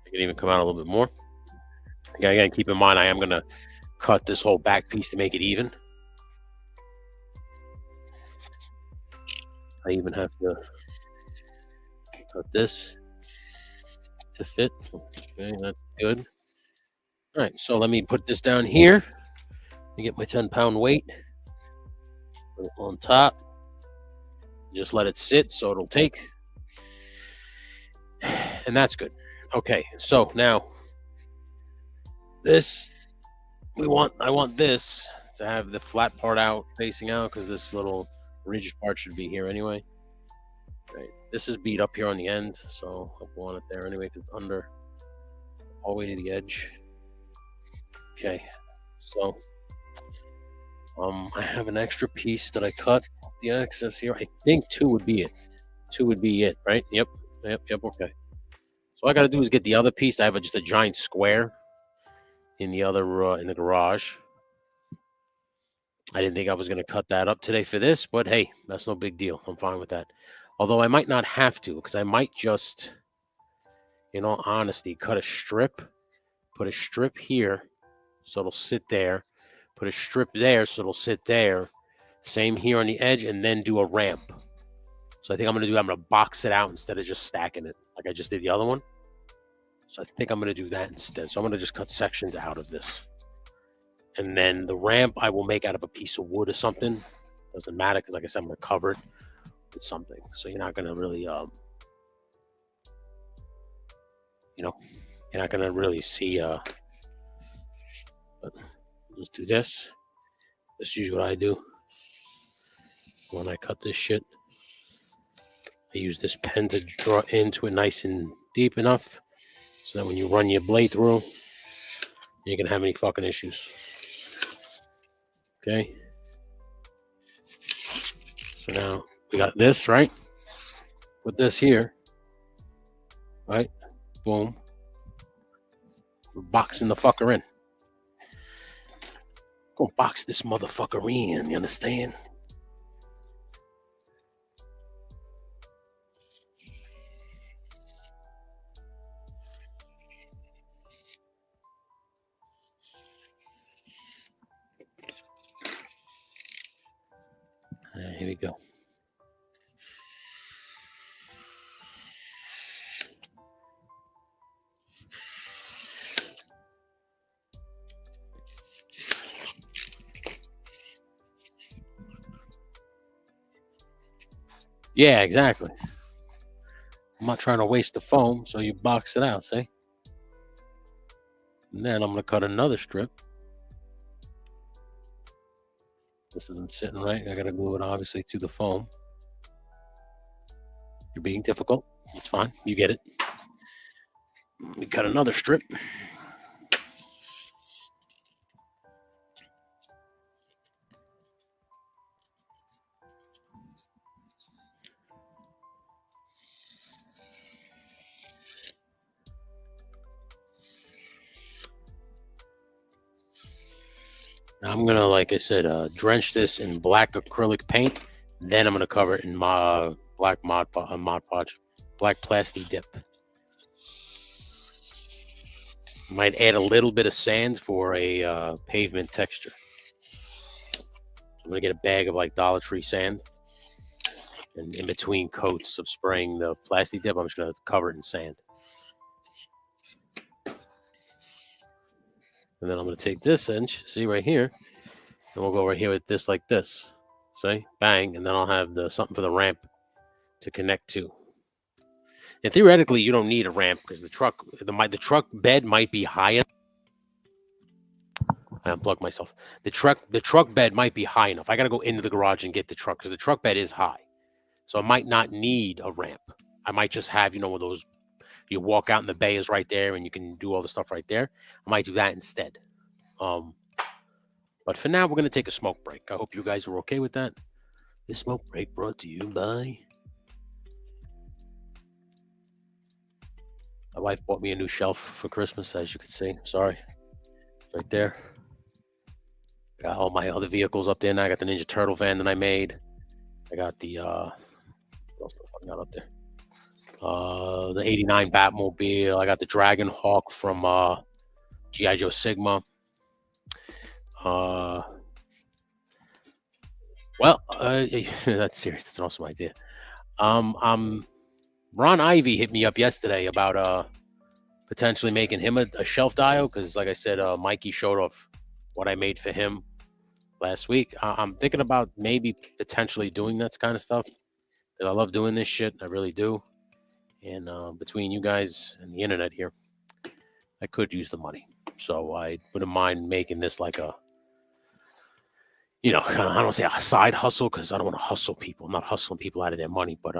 It can even come out a little bit more. Again, keep in mind, I am going to cut this whole back piece to make it even. I even have to cut this to fit. Okay, that's good. All right, so let me put this down here. Let me get my 10-pound weight. Put it on top. Just let it sit so it'll take. And that's good. Okay, so now this I want this to have the flat part out facing out because this little ridged part should be here anyway. Right. This is beat up here on the end, so I want it there anyway because it's under all the way to the edge. Okay, so I have an extra piece that I cut the excess here. I think 2 would be it. 2 would be it, right? Yep. Okay. So all I got to do is get the other piece. I have just a giant square in the other in the garage. I didn't think I was going to cut that up today for this, but hey, that's no big deal. I'm fine with that. Although I might not have to because I might just, in all honesty, cut a strip, put a strip here so it'll sit there, put a strip there so it'll sit there, same here on the edge, and then do a ramp. So I think I'm going to box it out instead of just stacking it like I just did the other one. So I think I'm going to do that instead. So I'm going to just cut sections out of this. And then the ramp I will make out of a piece of wood or something. Doesn't matter because, like I said, I'm going to cover it with something. So you're not going to really, you're not going to really see. But let's do this. This is usually what I do when I cut this shit. I use this pen to draw into it nice and deep enough so that when you run your blade through, you ain't gonna have any fucking issues. Okay. So now we got this, right? Put this here. Right? Boom. We're boxing the fucker in. Gonna box this motherfucker in, you understand? Here we go. Yeah, exactly. I'm not trying to waste the foam, so you box it out, see? And then I'm going to cut another strip. This isn't sitting right. I got to glue it, obviously, to the foam. You're being difficult. It's fine. You get it. We cut another strip. Now I'm gonna, like I said, drench this in black acrylic paint. Then I'm gonna cover it in my black Mod Podge, black plastic dip. Might add a little bit of sand for a pavement texture. I'm gonna get a bag of like Dollar Tree sand, and in between coats of spraying the plastic dip, I'm just gonna cover it in sand. And then I'm going to take this inch, see right here, and we'll go right here with this like this. See? Bang. And then I'll have something for the ramp to connect to. And theoretically, you don't need a ramp because the truck bed might be high. I unplugged myself. The truck bed might be high enough. I got to go into the garage and get the truck because the truck bed is high. So I might not need a ramp. I might just have, one of those. You walk out and the bay is right there and you can do all the stuff right there. I might do that instead. But for now, we're going to take a smoke break. I hope you guys are okay with that. This smoke break brought to you by... My wife bought me a new shelf for Christmas, as you can see. Sorry. Right there. Got all my other vehicles up there now. I got the Ninja Turtle van that I made. I got the... what else I got up there? The 89 Batmobile. I got the Dragon Hawk from G.I. Joe Sigma. That's serious. That's an awesome idea. Ron Ivy hit me up yesterday about potentially making him a shelf dial because, like I said, Mikey showed off what I made for him last week. I'm thinking about maybe potentially doing that kind of stuff. 'cause I love doing this shit. I really do. And between you guys and the internet here, I could use the money. So I wouldn't mind making this like a, I don't want to say a side hustle because I don't want to hustle people. I'm not hustling people out of their money, but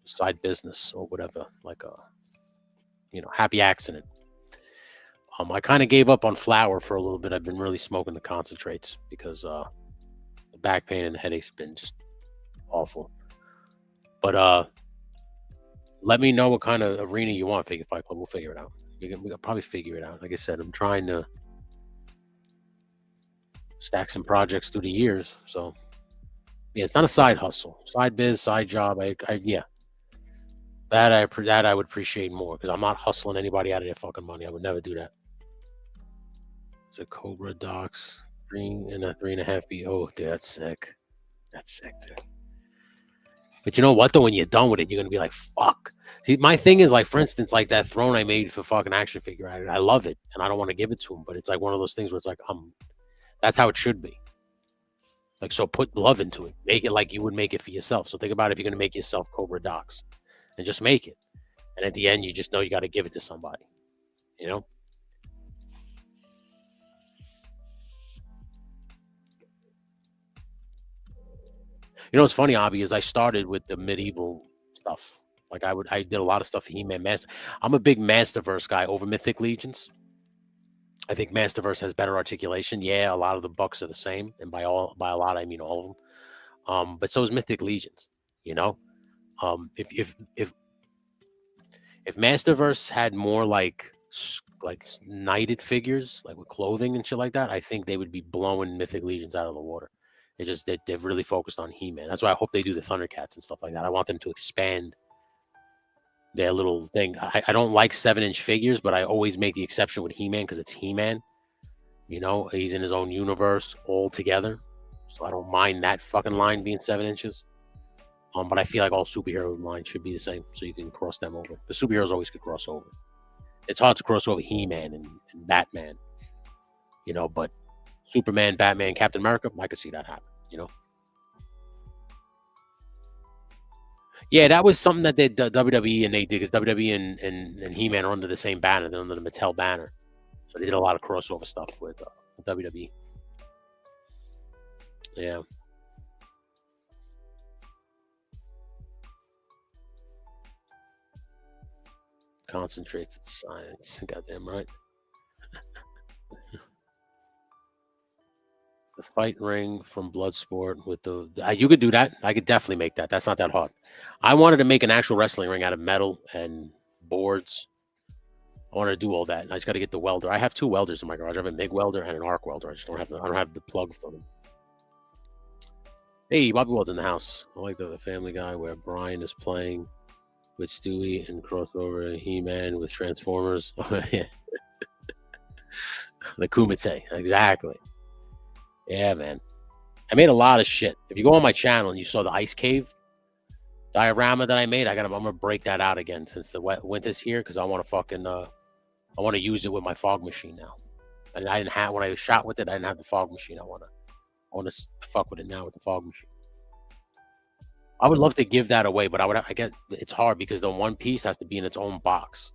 side business or whatever, like a, happy accident. I kind of gave up on flour for a little bit. I've been really smoking the concentrates because the back pain and the headaches have been just awful. But let me know what kind of arena you want, Figure Fight Club. We'll figure it out. We can probably figure it out. Like I said, I'm trying to stack some projects through the years. So yeah, it's not a side hustle, side biz, side job. Yeah, that I would appreciate more because I'm not hustling anybody out of their fucking money. I would never do that. It's a Cobra Docs 3.5 B. Oh, dude, that's sick. That's sick, dude. But you know what, though? When you're done with it, you're going to be like, fuck. See, my thing is, like, for instance, like that throne I made for fucking action figure. I love it, and I don't want to give it to him. But it's like one of those things where it's like, that's how it should be. Like, so put love into it. Make it like you would make it for yourself. So think about if you're going to make yourself Cobra Docs. And just make it. And at the end, you just know you got to give it to somebody. You know? You know what's funny, Abby, is I started with the medieval stuff. Like I did a lot of stuff for He-Man Master. I'm a big Masterverse guy over Mythic Legions. I think Masterverse has better articulation. Yeah, a lot of the bucks are the same, and by a lot I mean all of them. But so is Mythic Legions. If Masterverse had more like knighted figures, like with clothing and shit like that, I think they would be blowing Mythic Legions out of the water. They've really focused on He-Man. That's why I hope they do the Thundercats and stuff like that. I want them to expand their little thing. I don't like 7-inch figures, but I always make the exception with He-Man because it's He-Man. He's in his own universe altogether. So I don't mind that fucking line being 7 inches. But I feel like all superhero lines should be the same, so you can cross them over. The superheroes always could cross over. It's hard to cross over He-Man and Batman, but Superman, Batman, Captain America, I could see that happen, Yeah, that was something that they WWE and they did because WWE and He-Man are under the same banner. They're under the Mattel banner. So they did a lot of crossover stuff with WWE. Yeah. Concentrates in science. Goddamn right. The fight ring from Bloodsport with you could do that. I could definitely make that. That's not that hard. I wanted to make an actual wrestling ring out of metal and boards. I wanted to do all that. And I just got to get the welder. I have 2 welders in my garage. I have a MIG welder and an arc welder. I don't have the plug for them. Hey, Bobby Wald's in the house. I like the Family Guy where Brian is playing with Stewie and crossover He-Man with Transformers. The Kumite. Exactly. Yeah, man. I made a lot of shit. If you go on my channel and you saw the ice cave diorama that I made, I'm gonna break that out again since the winter's here because I want to use it with my fog machine now. And I didn't have when I shot with it. I didn't have the fog machine. I want to fuck with it now with the fog machine. I would love to give that away, but I get it's hard because the one piece has to be in its own box.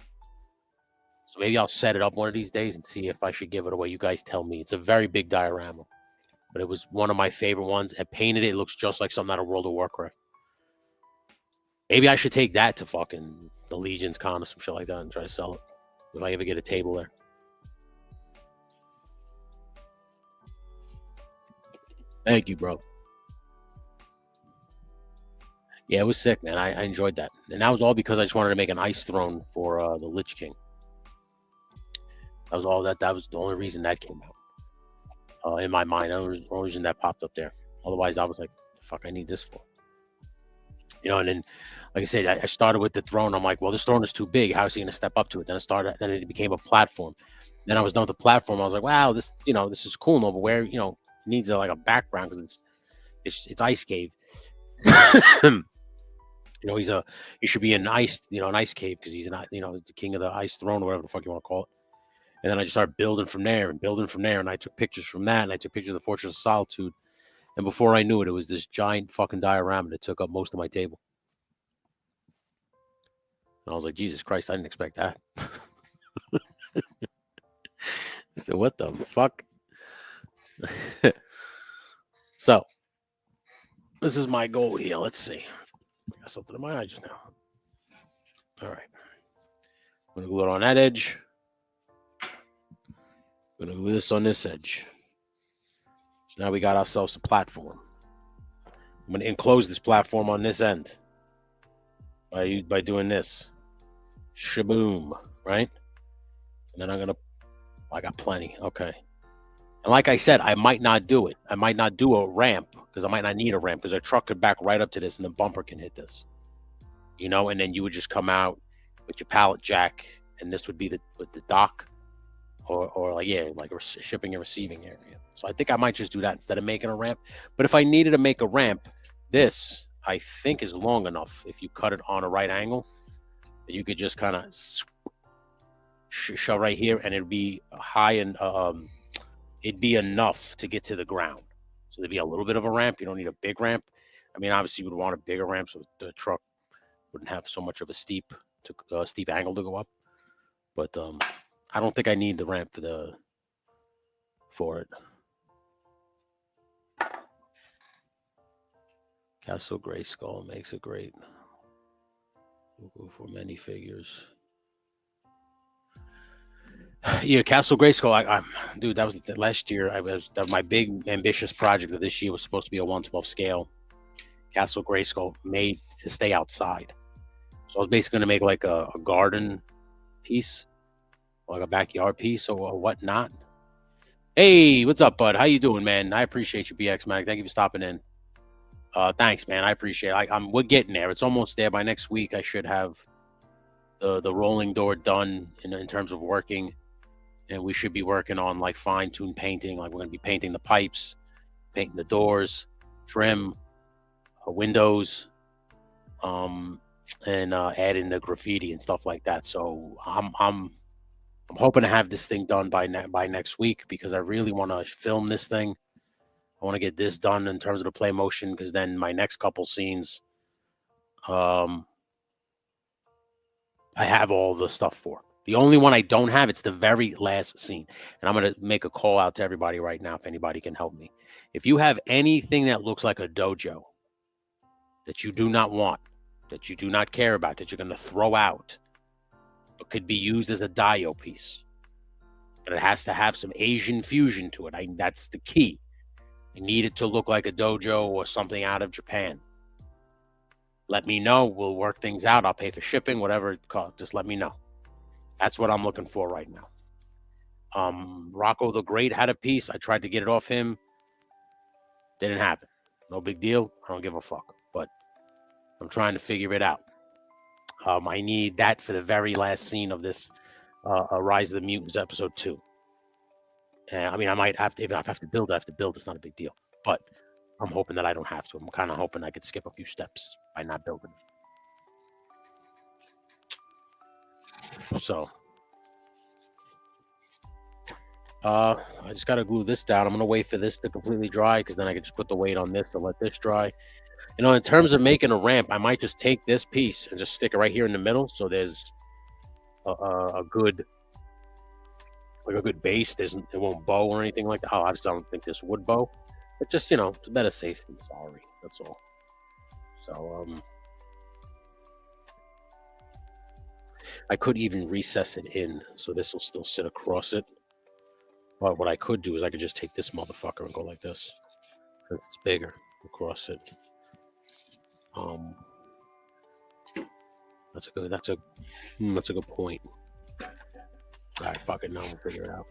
So maybe I'll set it up one of these days and see if I should give it away. You guys tell me. It's a very big diorama. But it was one of my favorite ones. I painted it. It looks just like something out of World of Warcraft. Maybe I should take that to fucking the Legion's Con or some shit like that and try to sell it. If I ever get a table there. Thank you, bro. Yeah, it was sick, man. I enjoyed that. And that was all because I just wanted to make an ice throne for the Lich King. That was all that. That was the only reason that came out. In my mind, that was the only reason that popped up there. Otherwise, I was like, the fuck I need this for? And then, like I said, I started with the throne. I'm like, well, this throne is too big. How is he going to step up to it? Then it became a platform. Then I was done with the platform. I was like, wow, this is cool, no, but where, it needs like a background because it's ice cave. He should be in ice, an ice cave because he's not, the king of the ice throne or whatever the fuck you want to call it. And then I just started building from there. And I took pictures from that. And I took pictures of the Fortress of Solitude. And before I knew it, it was this giant fucking diorama that took up most of my table. And I was like, Jesus Christ, I didn't expect that. I said, what the fuck? So, this is my goal here. Let's see. I got something in my eye just now. All right. I'm going to glue it on that edge. I'm going to glue this on this edge. So now we got ourselves a platform. I'm going to enclose this platform on this end by doing this. Shaboom, right? And then I got plenty. Okay. And like I said, I might not do it. I might not do a ramp because I might not need a ramp because a truck could back right up to this and the bumper can hit this. You know, and then you would just come out with your pallet jack and this would be the dock or like a shipping and receiving area. So I think I might just do that instead of making a ramp. But if I needed to make a ramp, this I think is long enough if you cut it on a right angle that you could just kind of shove right here and it'd be high and it'd be enough to get to the ground. So there'd be a little bit of a ramp. You don't need a big ramp. I mean, obviously you would want a bigger ramp so the truck wouldn't have so much of a steep angle to go up. But I don't think I need the ramp for it. Castle Grayskull makes it great. We'll go for many figures. Yeah, Castle Grayskull. Dude, that was last year. That was my big ambitious project of this year was supposed to be a 1/12 scale Castle Grayskull made to stay outside. So I was basically gonna make like a garden piece, like a backyard piece or whatnot. Hey, what's up, bud? How you doing, man? I appreciate you, BX Mag. Thank you for stopping in. Thanks, man. I appreciate it. We're getting there. It's almost there. By next week, I should have the rolling door done in terms of working. And we should be working on like fine-tune painting. Like we're going to be painting the pipes, painting the doors, trim, windows, and adding the graffiti and stuff like that. So I'm hoping to have this thing done by next week because I really want to film this thing. I want to get this done in terms of the play motion because then my next couple scenes, I have all the stuff for. The only one I don't have, it's the very last scene. And I'm going to make a call out to everybody right now if anybody can help me. If you have anything that looks like a dojo that you do not want, that you do not care about, that you're going to throw out, but could be used as a dio piece, but it has to have some Asian fusion to it. That's the key. I need it to look like a dojo or something out of Japan. Let me know. We'll work things out. I'll pay for shipping, whatever it costs. Just let me know. That's what I'm looking for right now. Rocco the Great had a piece. I tried to get it off him. Didn't happen. No big deal. I don't give a fuck. But I'm trying to figure it out. I need that for the very last scene of this Rise of the Mutants episode 2. I mean, I might have to, if I have to build it, I have to build. It's not a big deal. But I'm hoping that I don't have to. I'm kind of hoping I could skip a few steps by not building it. So, I just got to glue this down. I'm going to wait for this to completely dry because then I can just put the weight on this and let this dry. You know, in terms of making a ramp, I might just take this piece and just stick it right here in the middle. So there's a good base. It won't bow or anything like that. Oh, I just don't think this would bow. But just, you know, it's better safe than sorry. That's all. So, I could even recess it in, so this will still sit across it. But what I could do is I could just take this motherfucker and go like this. Because it's bigger across it. That's a good point. All right, fuck it. Now we'll figure it out.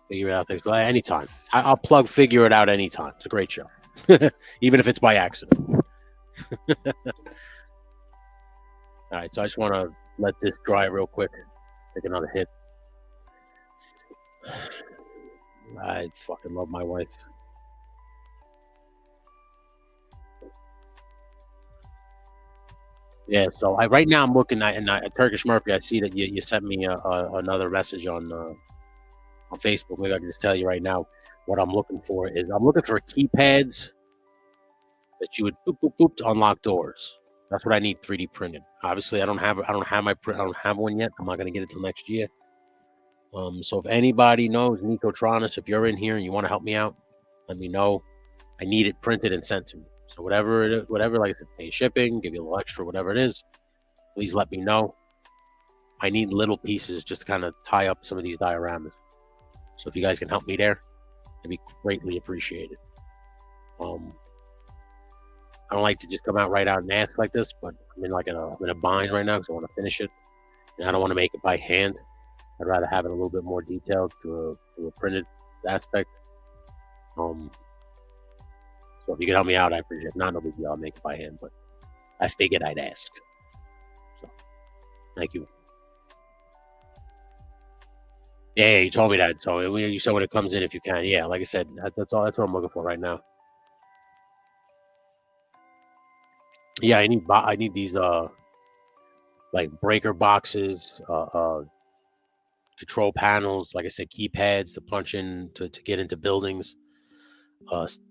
Figure it out things, but anytime. I'll plug Figure It Out anytime. It's a great show, even if it's by accident. All right, so I just want to let this dry real quick. Take another hit. I fucking love my wife. Yeah, so right now I'm looking at Turkish Murphy. I see that you sent me another message on Facebook. Maybe I can just tell you right now. What I'm looking for is I'm looking for keypads that you would boop boop boop to unlock doors. That's what I need 3D printed. Obviously, I don't have one yet. I'm not gonna get it till next year. So if anybody knows Nicotronis, if you're in here and you want to help me out, let me know. I need it printed and sent to me. So whatever, like I said, pay shipping, give you a little extra, whatever it is, please let me know. I need little pieces just to kind of tie up some of these dioramas. So if you guys can help me there, it'd be greatly appreciated. I don't like to just come out right out and ask like this, but I'm in a bind right now because I want to finish it, and I don't want to make it by hand. I'd rather have it a little bit more detailed to a printed aspect. So if you can help me out, I appreciate it. Not no big deal. I'll make it by hand, but I figured I'd ask. So thank you. Yeah, you told me that. So you said when it comes in, if you can. Yeah, like I said, that's all. That's what I'm looking for right now. Yeah, I need these like breaker boxes, control panels, like I said, keypads to punch in to get into buildings,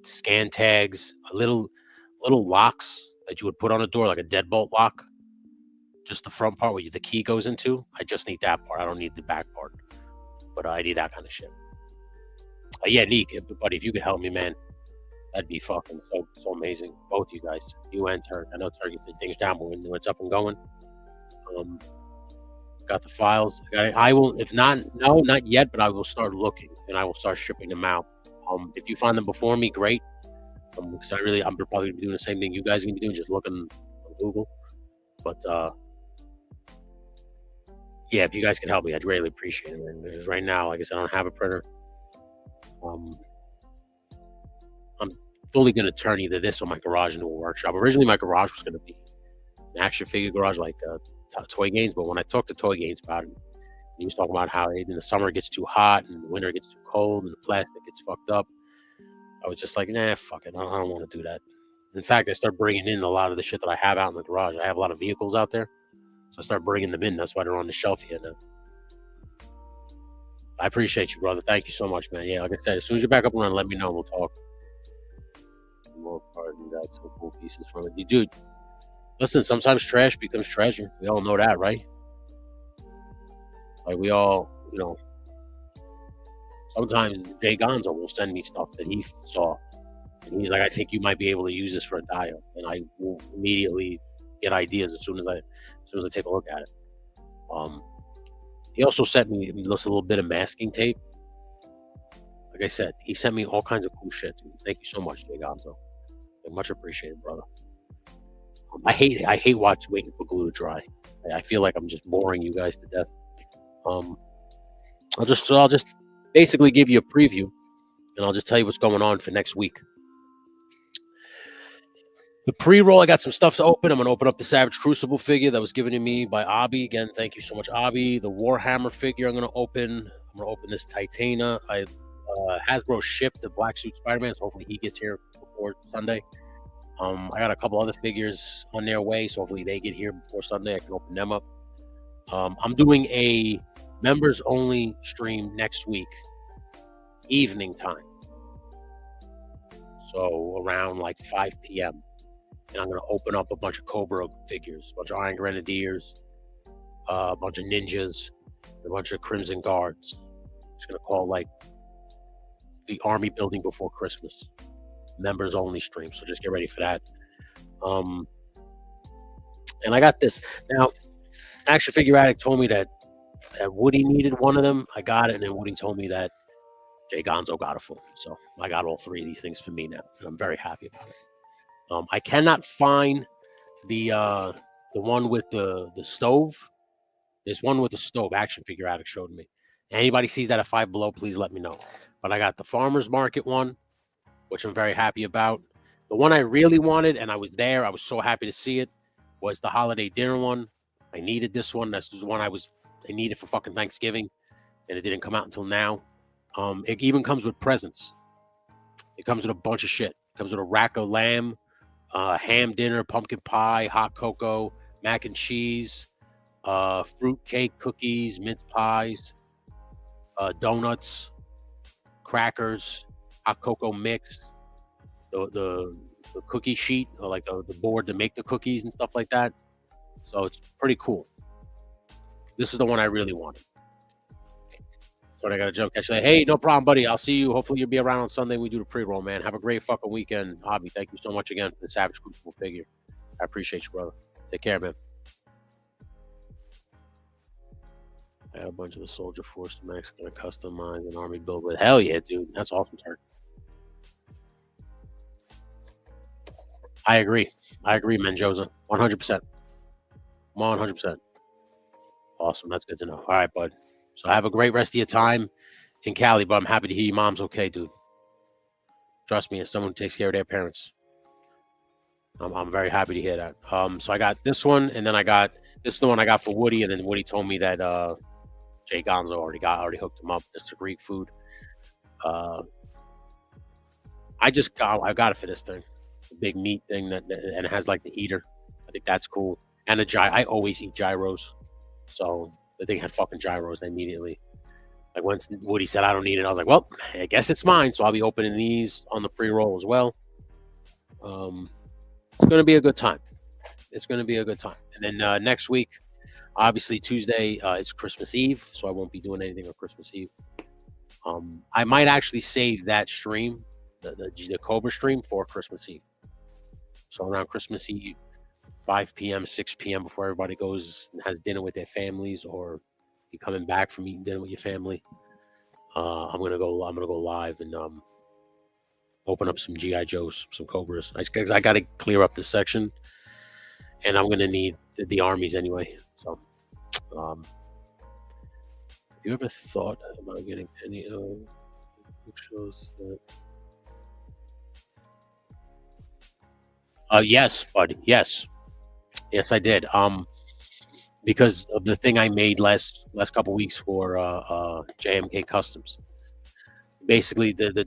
scan tags, little locks that you would put on a door, like a deadbolt lock. Just the front part where the key goes into. I just need that part. I don't need the back part, but I need that kind of shit. Yeah, Neek, buddy, if you could help me, man, that'd be fucking so amazing. Both you guys, you and Turk. I know Turk did things down, but when it's up and going, got the files. I will, if not, no, not yet, but I will start looking and I will start shipping them out. If you find them before me, great. Because I'm probably doing the same thing you guys are gonna be doing, just looking on Google. But yeah, if you guys can help me, I'd really appreciate it, man. Because right now, like I said, I don't have a printer. I'm fully gonna turn either this or my garage into a workshop. Originally, my garage was gonna be an action figure garage, like Toy Games. But when I talked to Toy Games about it, he was talking about how in the summer it gets too hot and the winter it gets too cold and the plastic gets fucked up. I was just like, nah, fuck it. I don't want to do that. In fact, I started bringing in a lot of the shit that I have out in the garage. I have a lot of vehicles out there. So I start bringing them in. That's why they're on the shelf here now. I appreciate you, brother. Thank you so much, man. Yeah, like I said, as soon as you're back up and running, let me know. We'll talk. More part, you got some cool pieces from it. You dude, listen, sometimes trash becomes treasure. We all know that, right? Like we all, sometimes Jay Gonzo will send me stuff that he saw. And he's like, I think you might be able to use this for a dial. And I will immediately get ideas as soon as I take a look at it. He also sent me just a little bit of masking tape. Like I said, he sent me all kinds of cool shit. Dude. Thank you so much, Jay Gonzo. Much appreciated, brother. I hate waiting for glue to dry. I feel like I'm just boring you guys to death. I'll just basically give you a preview, and I'll just tell you what's going on for next week. The pre-roll, I got some stuff to open. I'm going to open up the Savage Crucible figure that was given to me by Abby. Again, thank you so much, Abby. The Warhammer figure I'm going to open. I'm going to open this Titania. Hasbro shipped the Black Suit Spider-Man, so hopefully he gets here before Sunday. I got a couple other figures on their way, so hopefully they get here before Sunday. I can open them up. I'm doing a members-only stream next week, evening time. So around like 5 p.m. And I'm going to open up a bunch of Cobra figures, a bunch of Iron Grenadiers, a bunch of Ninjas, a bunch of Crimson Guards. It's going to call like the Army Building Before Christmas. Members only stream, so just get ready for that. And I got this. Now, Action Figure Addict told me that Woody needed one of them. I got it, and then Woody told me that Jay Gonzo got it for me. So I got all three of these things for me now, and I'm very happy about it. I cannot find the one with the stove. There's one with the stove. Action Figure Addict showed me. Anybody sees that at Five Below, please let me know. But I got the Farmer's Market one, which I'm very happy about. The one I really wanted, and I was there, I was so happy to see it, was the holiday dinner one. I needed this one. That's the one I needed for fucking Thanksgiving, and it didn't come out until now. It even comes with presents. It comes with a bunch of shit. It comes with a rack of lamb, ham dinner, pumpkin pie, hot cocoa, mac and cheese, fruit cake, cookies, mince pies, donuts, crackers, hot cocoa mix, the cookie sheet, or like the board to make the cookies and stuff like that. So it's pretty cool. This is the one I really wanted. So I got a joke. Actually, hey, no problem, buddy. I'll see you. Hopefully, you'll be around on Sunday. We do the pre-roll, man. Have a great fucking weekend, Hobby. Thank you so much again for the Savage Crucible figure. I appreciate you, brother. Take care, man. I had a bunch of the Soldier Force Max gonna customize an army build with. Hell yeah, dude. That's awesome, sir. I agree, Menjoza. 100%. 100%. Awesome. That's good to know. All right, bud. So have a great rest of your time in Cali, but I'm happy to hear your mom's okay, dude. Trust me, as someone who takes care of their parents, I'm very happy to hear that. So I got this one, and then this is the one I got for Woody, and then Woody told me that Jay Gonzo already hooked him up. It's a Greek food. I got it for this thing, the big meat thing and it has like the heater. I think that's cool. And I always eat gyros, so the thing had fucking gyros immediately. Like once Woody said I don't need it, I was like, well, I guess it's mine. So I'll be opening these on the pre-roll as well. It's going to be a good time. It's going to be a good time. And then next week, obviously Tuesday is Christmas Eve, so I won't be doing anything on Christmas Eve. I might actually save that stream, the Cobra stream, for Christmas Eve. So around Christmas Eve, 5 p.m., 6 p.m. before everybody goes and has dinner with their families, or you coming back from eating dinner with your family, I'm gonna go live and open up some GI Joes, some Cobras. Because I got to clear up this section, and I'm gonna need the armies anyway. So, have you ever thought about getting any shows that? Yes, buddy. Yes, I did. Because of the thing I made last couple weeks for JMK Customs. Basically, the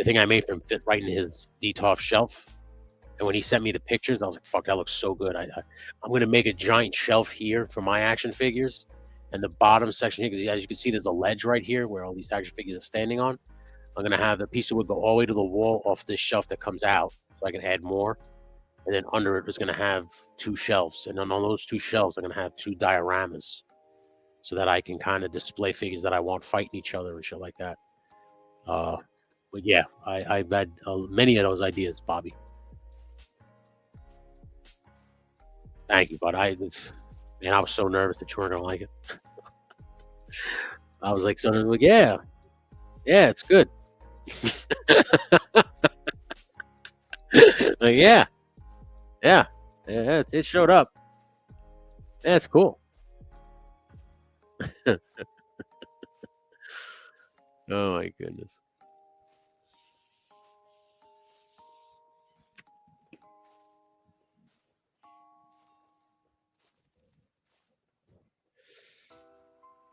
thing I made for him fit right in his DTOF shelf. And when he sent me the pictures, I was like, "Fuck, that looks so good." I'm gonna make a giant shelf here for my action figures, and the bottom section here, because as you can see, there's a ledge right here where all these action figures are standing on. I'm gonna have the piece of wood go all the way to the wall off this shelf that comes out, so I can add more. And then under it is going to have 2 shelves. And on those 2 shelves, I'm going to have 2 dioramas so that I can kind of display figures that I want fighting each other and shit like that. But yeah, I've had many of those ideas, Bobby. Thank you, bud. I was so nervous that you weren't going to like it. I was like, yeah, it's good. Like, yeah, it showed up. That's cool. Oh my goodness.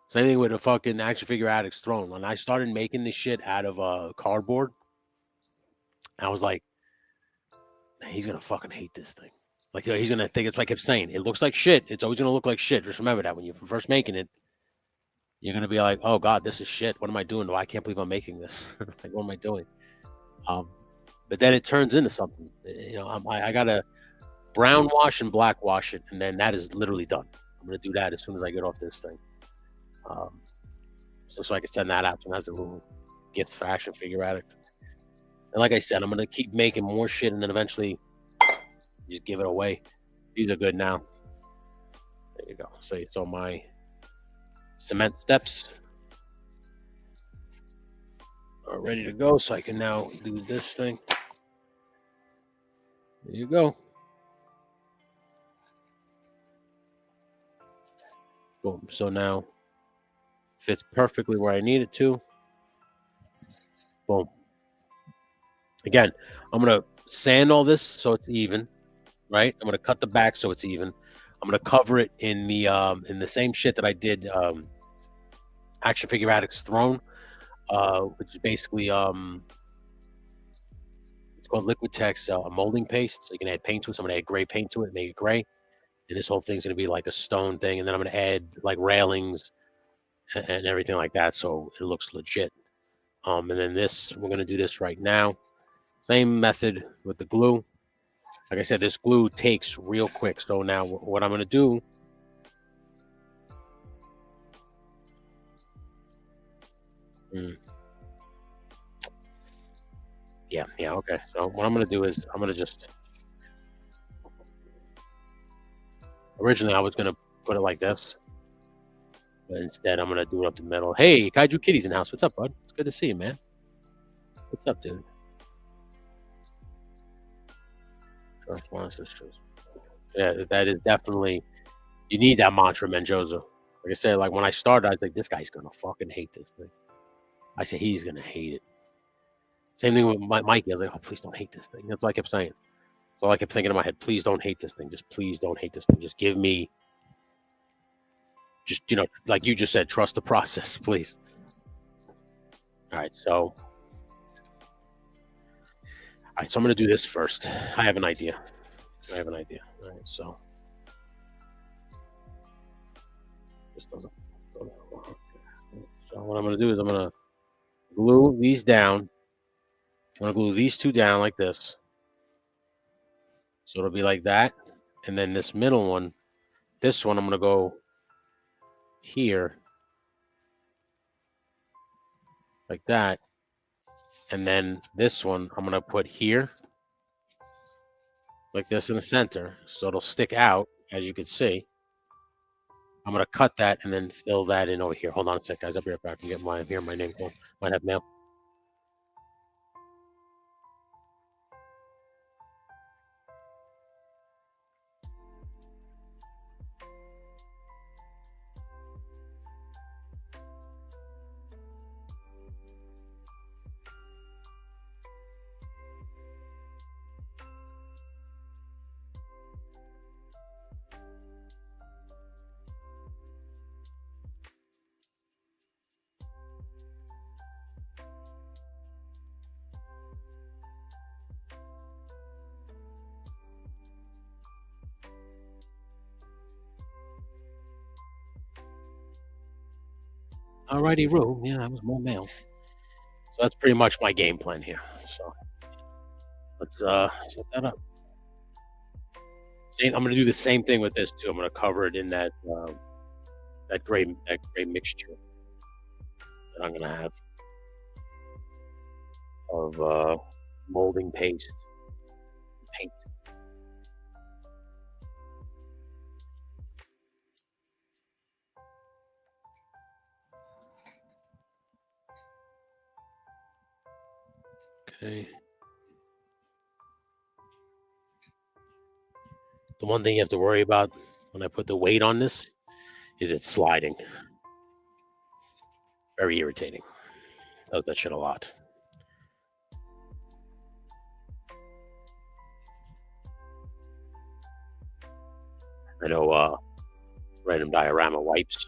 Same thing with a fucking action figure Addict's Throne. When I started making this shit out of cardboard, I was like, he's gonna fucking hate this thing. Like he's gonna think it's like I kept saying, it looks like shit. It's always gonna look like shit. Just remember that when you're first making it, you're gonna be like, oh god, this is shit. What am I doing? I can't believe I'm making this. Like, what am I doing? But then it turns into something. You know, I gotta brown wash and black wash it, and then that is literally done. I'm gonna do that as soon as I get off this thing. So I can send that out to him as a little gift for Action Figure Addict. And like I said, I'm gonna keep making more shit, and then eventually just give it away. These are good now. There you go. So my cement steps are ready to go, so I can now do this thing. There you go. Boom. So now fits perfectly where I need it to. Boom. Again, I'm gonna sand all this so it's even, right? I'm gonna cut the back so it's even. I'm gonna cover it in the same shit that I did Action Figure Addict's Throne, which is basically it's called Liquitex molding paste. So you can add paint to it. So I'm gonna add gray paint to it, make it gray. And this whole thing's gonna be like a stone thing, and then I'm gonna add like railings and everything like that, so it looks legit. And then this, we're gonna do this right now. Same method with the glue. Like I said, this glue takes real quick. So now what I'm gonna do. Yeah, okay. So what I'm gonna do is I'm gonna just. Originally, I was gonna put it like this, but instead, I'm gonna do it up the middle. Hey, Kaiju Kitty's in the house. What's up, bud? It's good to see you, man. What's up, dude? Trust monsters. Yeah, that is definitely. You need that mantra, Menjoza. Like I said, like when I started, I was like, this guy's gonna fucking hate this thing. I said he's gonna hate it. Same thing with Mikey. I was like, oh, please don't hate this thing. That's what I kept saying. So I kept thinking in my head, please don't hate this thing. Just please don't hate this thing. Just give me, just like you just said, trust the process, please. All right, so I'm gonna do this first. I have an idea. All right, so this doesn't. So what I'm gonna do is I'm gonna glue these down. I'm gonna glue these two down like this. So it'll be like that, and then this middle one, this one I'm gonna go here like that, and then this one I'm gonna put here like this in the center, so it'll stick out as you can see. I'm gonna cut that and then fill that in over here. Hold on a sec, guys. I'll be right back and get my name called. Might have mail. Alrighty, Roo. Yeah, that was more mail. So that's pretty much my game plan here. So let's set that up. I'm gonna do the same thing with this too. I'm gonna cover it in that gray mixture that I'm gonna have of molding paste paint. Okay. The one thing you have to worry about when I put the weight on this is it sliding. Very irritating. Does that shit a lot. I know random diorama wipes.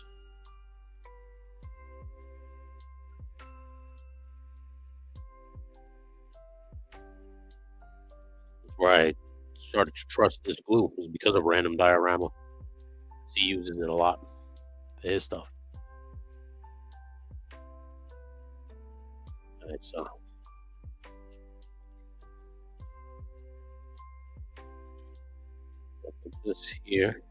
Where I started to trust this glue is because of random diorama. He uses it a lot for his stuff. All right, so I'll put this here.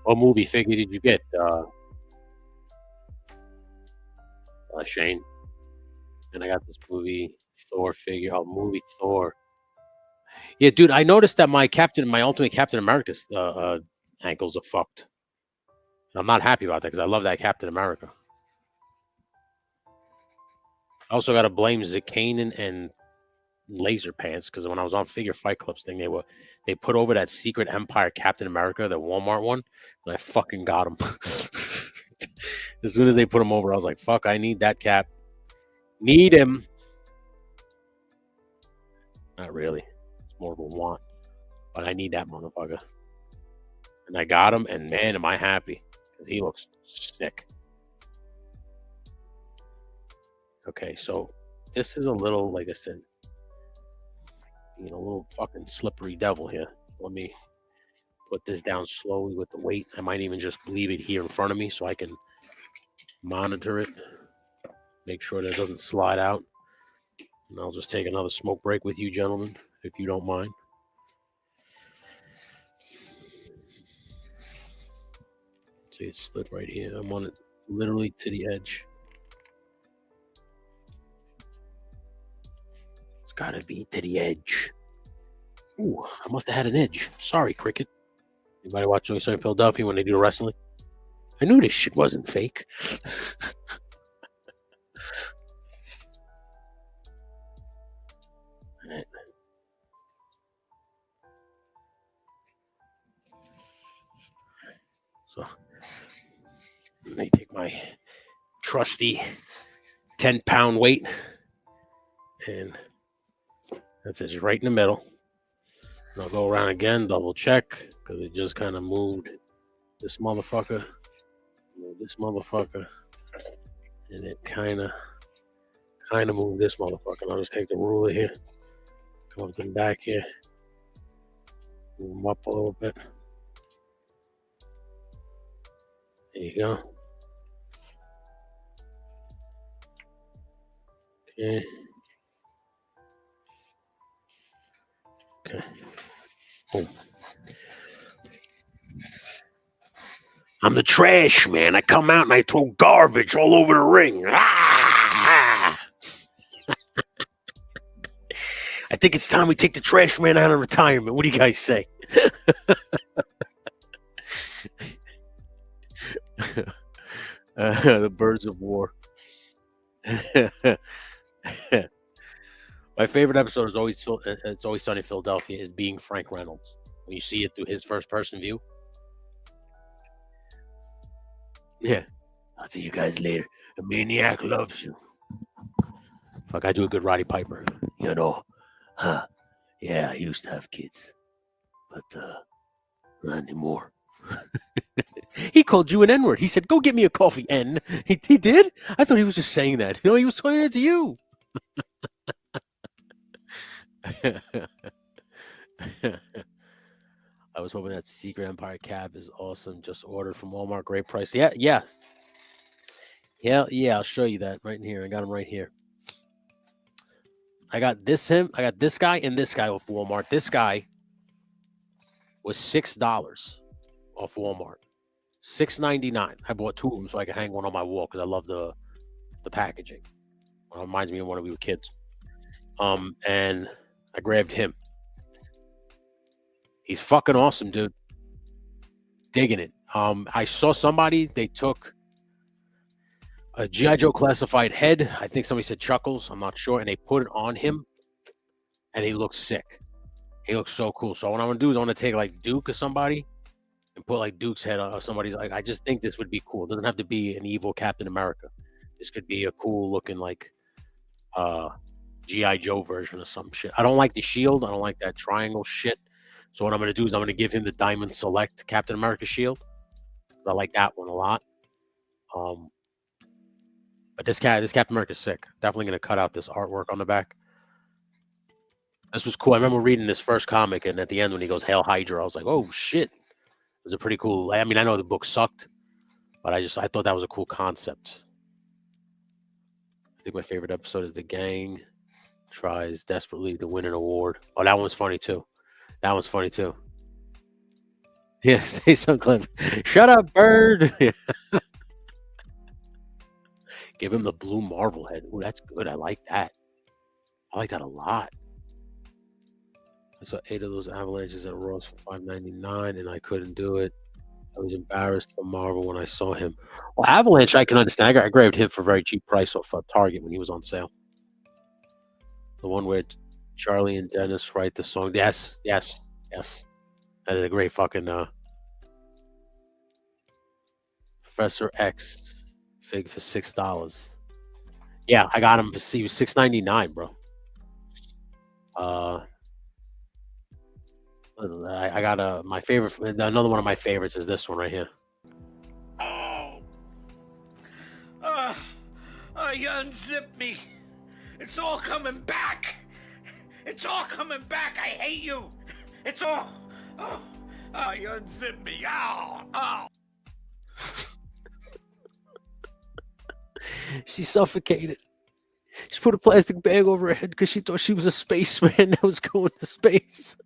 What movie figure did you get, Shane? And I got this movie Thor figure. Oh, movie Thor. Yeah, dude, I noticed that my Ultimate Captain America's ankles are fucked. I'm not happy about that because I love that Captain America. I also got to blame Zakanin and Laser Pants because when I was on Figure Fight Clubs thing, they put over that Secret Empire Captain America, the Walmart one, and I fucking got him. As soon as they put him over, I was like, "Fuck, I need that cap. Need him." Not really. It's more of a want, but I need that motherfucker. And I got him, and man, am I happy because he looks sick. Okay, so this is a little, like I said, a little fucking slippery devil here. Let me put this down slowly with the weight. I might even just leave it here in front of me so I can monitor it. Make sure that it doesn't slide out. And I'll just take another smoke break with you, gentlemen, if you don't mind. See, it slid right here. I'm on it literally to the edge. It's gotta be to the edge. Ooh, I must have had an edge. Sorry, Cricket. Anybody watch Always Sunny in Philadelphia when they do the wrestling? I knew this shit wasn't fake. So let me take my trusty 10-pound weight, and that's it, right in the middle. And I'll go around again, double check, because it just kind of moved this motherfucker, and it kind of moved this motherfucker. And I'll just take the ruler here, come up to the back here, move them up a little bit. There you go. Okay. Okay. Boom. I'm the trash man. I come out and I throw garbage all over the ring. Ah! I think it's time we take the trash man out of retirement. What do you guys say? The Birds of War. My favorite episode is Always Sunny in Philadelphia is being Frank Reynolds. When you see it through his first-person view. Yeah. I'll see you guys later. The maniac loves you. Fuck, I do a good Roddy Piper. Yeah, I used to have kids. But, not anymore. He called you an N-word. He said, go get me a coffee, N. He did? I thought he was just saying that. He was saying it to you. I was hoping that Secret Empire cab is awesome. Just ordered from Walmart. Great price. Yeah. I'll show you that right in here. I got him right here. I got this guy and this guy off Walmart. This guy was $6 off Walmart. $6.99. I bought two of them so I could hang one on my wall because I love the packaging. It reminds me of when we were kids. And I grabbed him. He's fucking awesome, dude. Digging it. I saw somebody, they took a G.I. Joe classified head. I think somebody said Chuckles. I'm not sure. And they put it on him. And he looks sick. He looks so cool. So what I'm going to do is I'm going to take like Duke or somebody and put like Duke's head on somebody's. Like, I just think this would be cool. It doesn't have to be an evil Captain America. This could be a cool looking like G.I. Joe version of some shit. I don't like the shield. I don't like that triangle shit. So what I'm going to do is I'm going to give him the Diamond Select Captain America shield. I like that one a lot. But this Captain America is sick. Definitely going to cut out this artwork on the back. This was cool. I remember reading this first comic, and at the end when he goes Hail Hydra, I was like, oh shit. It was a pretty cool. I mean, I know the book sucked, but I thought that was a cool concept. I think my favorite episode is the gang tries desperately to win an award. Oh, that one's funny too. Yeah, say something clever. Shut up, bird. Give him the blue Marvel head. Ooh, that's good. I like that. I like that a lot. I saw 8 of those avalanches at Ross for $5.99, and I couldn't do it. I was embarrassed for Marvel when I saw him. Well, Avalanche, I can understand. I grabbed him for a very cheap price off Target when he was on sale. The one where Charlie and Dennis write the song. Yes. That is a great fucking Professor X fig for $6. Yeah, I got him. He was $6.99, bro. I got my favorite. Another one of my favorites is this one right here. you unzipped me. It's all coming back. It's all coming back. I hate you. It's all. Oh, you unzipped me. Oh. She suffocated. She put a plastic bag over her head because she thought she was a spaceman that was going to space.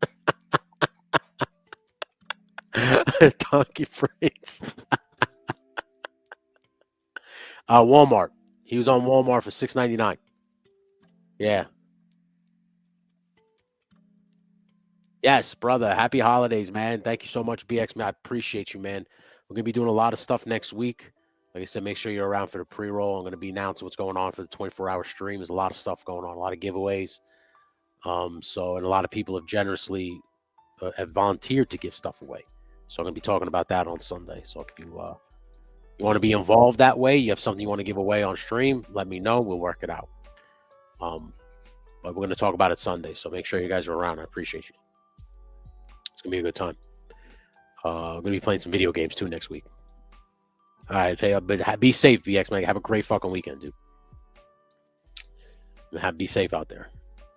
Donkey Freights. Walmart. He was on Walmart for $6.99. Yeah. Yes, brother. Happy holidays, man. Thank you so much, BX, man. I appreciate you, man. We're going to be doing a lot of stuff next week. Like I said, make sure you're around for the pre-roll. I'm going to be announcing what's going on for the 24-hour stream. There's a lot of stuff going on, a lot of giveaways. And a lot of people have generously have volunteered to give stuff away. So I'm going to be talking about that on Sunday. So if you want to be involved that way, you have something you want to give away on stream, let me know. We'll work it out. But we're going to talk about it Sunday. So make sure you guys are around. I appreciate you. It's going to be a good time. I'm going to be playing some video games too next week. All right. Hey, but be safe, BX, man. Have a great fucking weekend, dude. And be safe out there.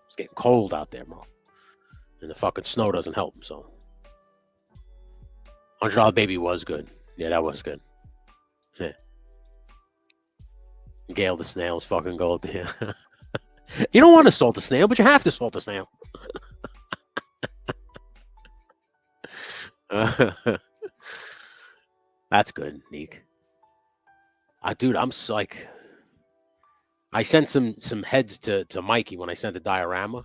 It's getting cold out there, Mo. And the fucking snow doesn't help. So $100 Baby was good. Yeah, that was good. Yeah. Gale the snail is fucking gold. Yeah. You don't want to salt a snail, but you have to salt a snail. That's good, Neek. Dude, I'm like, I sent some heads to Mikey when I sent the diorama.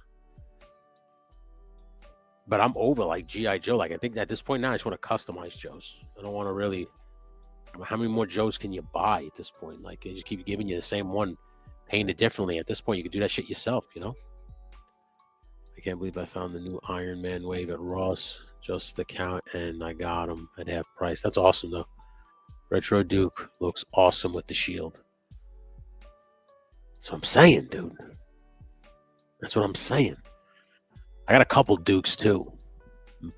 But I'm over like G.I. Joe. Like, I think at this point now, I just want to customize Joes. I don't want to really. How many more Joes can you buy at this point? Like, they just keep giving you the same one, painted differently. At this point, you can do that shit yourself, you know? I can't believe I found the new Iron Man wave at Ross. Just the count, and I got him at half price. That's awesome, though. Retro Duke looks awesome with the shield. That's what I'm saying, dude. That's what I'm saying. I got a couple Dukes, too.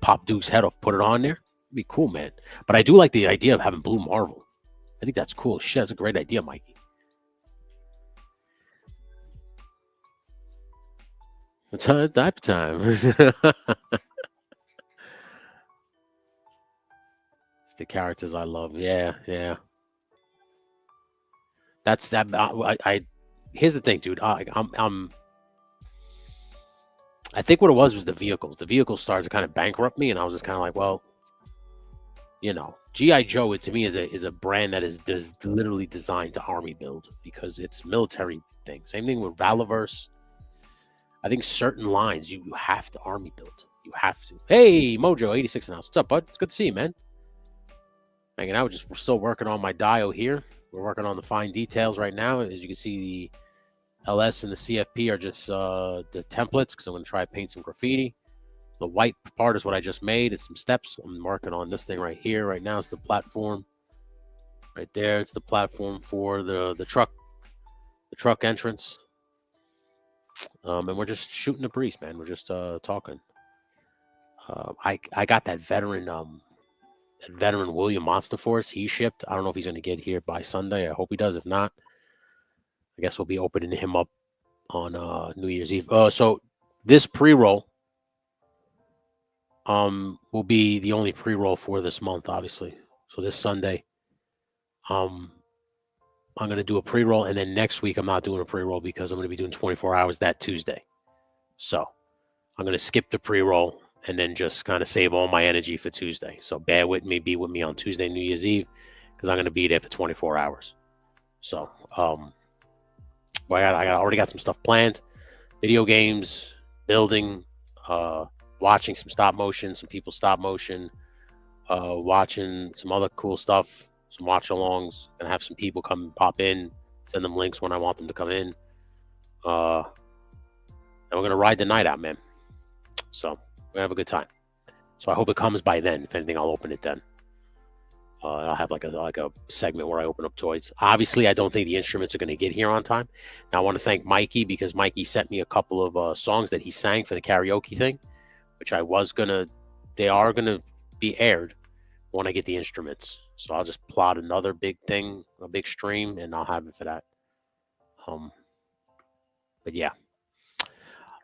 Pop Duke's head off, put it on there. It'd be cool, man. But I do like the idea of having Blue Marvel. I think that's cool. Shit, that's a great idea, Mikey. It's diaper time. It's the characters I love. Yeah. That's that. Here's the thing, dude. I think what it was the vehicles. The vehicles started to kind of bankrupt me, and I was just kind of like, well, you know, G.I. Joe, to me, is a brand that is literally designed to army build because it's military thing. Same thing with Valiverse. I think certain lines you have to army build. You have to. Hey, Mojo 86 in the house. What's up, bud? It's good to see you, man. Hanging out. We're still working on my dio here. We're working on the fine details right now. As you can see, the LS and the CFP are just the templates because I'm going to try to paint some graffiti. The white part is what I just made. It's some steps. I'm working on this thing right here. Right now, it's the platform. Right there, it's the platform for the truck entrance. And we're just shooting the breeze, man. We're just talking. I got that veteran William Monster Force. He shipped. I don't know if he's going to get here by Sunday. I hope he does. If not, I guess we'll be opening him up on New Year's Eve. So this pre-roll will be the only pre-roll for this month, obviously. So this Sunday, I'm going to do a pre-roll, and then next week I'm not doing a pre-roll because I'm going to be doing 24 hours that Tuesday. So I'm going to skip the pre-roll and then just kind of save all my energy for Tuesday. So bear with me, be with me on Tuesday, New Year's Eve, because I'm going to be there for 24 hours. So I already got some stuff planned. Video games, building, watching some stop motion, some people stop motion, watching some other cool stuff, some watch-alongs. Gonna have some people come pop in, send them links when I want them to come in. And we're gonna ride the night out, man. So we're gonna have a good time. So I hope it comes by then. If anything, I'll open it then. I'll have like a segment where I open up toys. Obviously, I don't think the instruments are going to get here on time. Now, I want to thank Mikey because Mikey sent me a couple of songs that he sang for the karaoke thing, which they are going to be aired when I get the instruments. So I'll just plot another big thing, a big stream, and I'll have it for that. But yeah.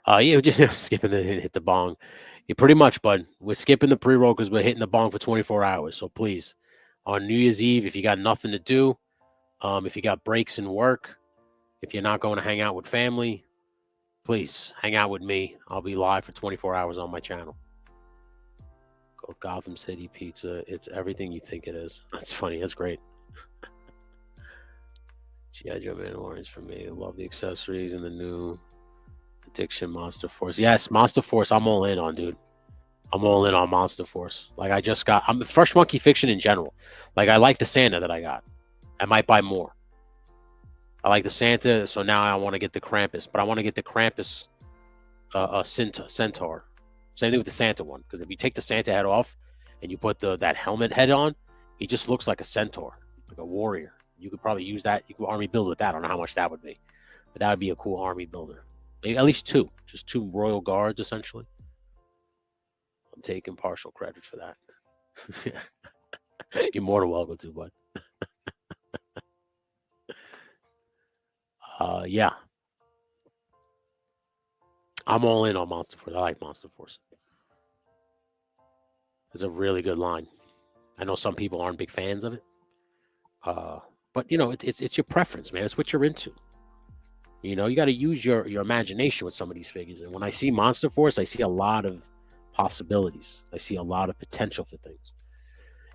Yeah, we're just skipping the hit the bong. Yeah, pretty much, bud. We're skipping the pre-roll because we're hitting the bong for 24 hours. So please, on New Year's Eve, if you got nothing to do, if you got breaks in work, if you're not going to hang out with family, please hang out with me. I'll be live for 24 hours on my channel. Go Gotham City Pizza. It's everything you think it is. That's funny. That's great. G.I. Joe Mandalorian's for me. I love the accessories and the new Addiction Monster Force. Yes, Monster Force. I'm all in on, dude. I'm all in on Monster Force. Like I'm Fresh Monkey Fiction in general. Like I like the Santa that I got. I might buy more. I like the Santa, so now I want to get the Krampus, but I want to get the Krampus Centaur. Same thing with the Santa one, because if you take the Santa head off and you put that helmet head on, he just looks like a centaur, like a warrior. You could probably use that. You could army build with that. I don't know how much that would be, but that would be a cool army builder. Maybe at least just two royal guards, essentially. I'm taking partial credit for that. You're more than welcome to, bud. Yeah. I'm all in on Monster Force. I like Monster Force. It's a really good line. I know some people aren't big fans of it. But it's your preference, man. It's what you're into. You got to use your imagination with some of these figures. And when I see Monster Force, I see a lot of possibilities. I see a lot of potential for things.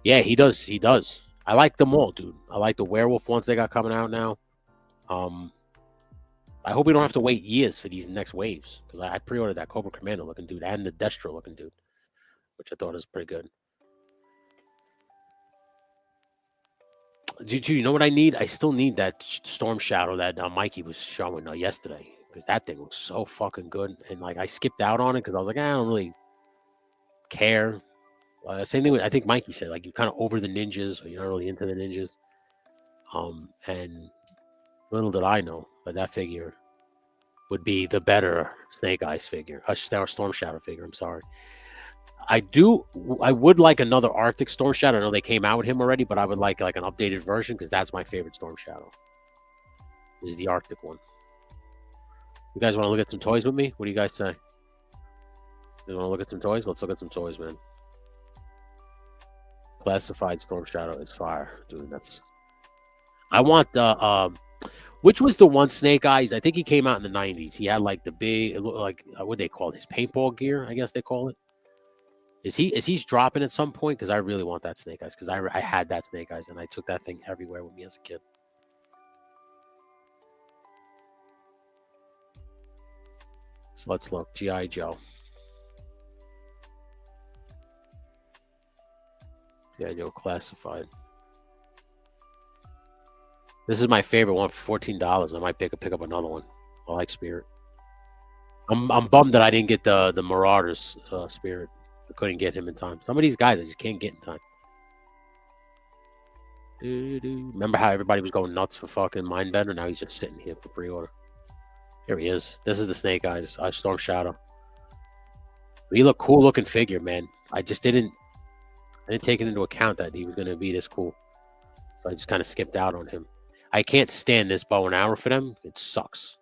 Yeah, he does. He does. I like them all, dude. I like the werewolf ones they got coming out now. I hope we don't have to wait years for these next waves, because I pre-ordered that Cobra Commander looking dude and the Destro looking dude, which I thought was pretty good. You know what I need? I still need that Storm Shadow that Mikey was showing yesterday, because that thing looks so fucking good. And like I skipped out on it because I was like, I don't really care. Same thing with, I think Mikey said, like, you're kind of over the ninjas, or you're not really into the ninjas. And little did I know that figure would be the better Snake Eyes figure, Storm Shadow figure. I'm sorry. I would like another Arctic Storm Shadow. I know they came out with him already, but I would like an updated version, because that's my favorite Storm Shadow. Is the Arctic one. You guys want to look at some toys with me? What do you guys say? You want to look at some toys? Let's look at some toys, man. Classified Storm Shadow is fire, dude. I want the which was the one Snake Eyes? I think he came out in the 90s. He had like the big, like what they call it, his paintball gear, I guess they call it. Is he's dropping at some point? Because I really want that Snake Eyes, because I had that Snake Eyes and I took that thing everywhere with me as a kid. So let's look. G.I. Joe. G.I. Joe Classified. This is my favorite one for $14. I might pick up another one. I like Spirit. I'm bummed that I didn't get the Marauders Spirit. I couldn't get him in time. Some of these guys I just can't get in time. Remember how everybody was going nuts for fucking Mindbender? Now he's just sitting here for pre-order. Here he is. This is the Snake Eyes, Storm Shadow. He looked cool looking figure, man. I didn't take it into account that he was going to be this cool. So I just kind of skipped out on him. I can't stand this bow and arrow for them. It sucks.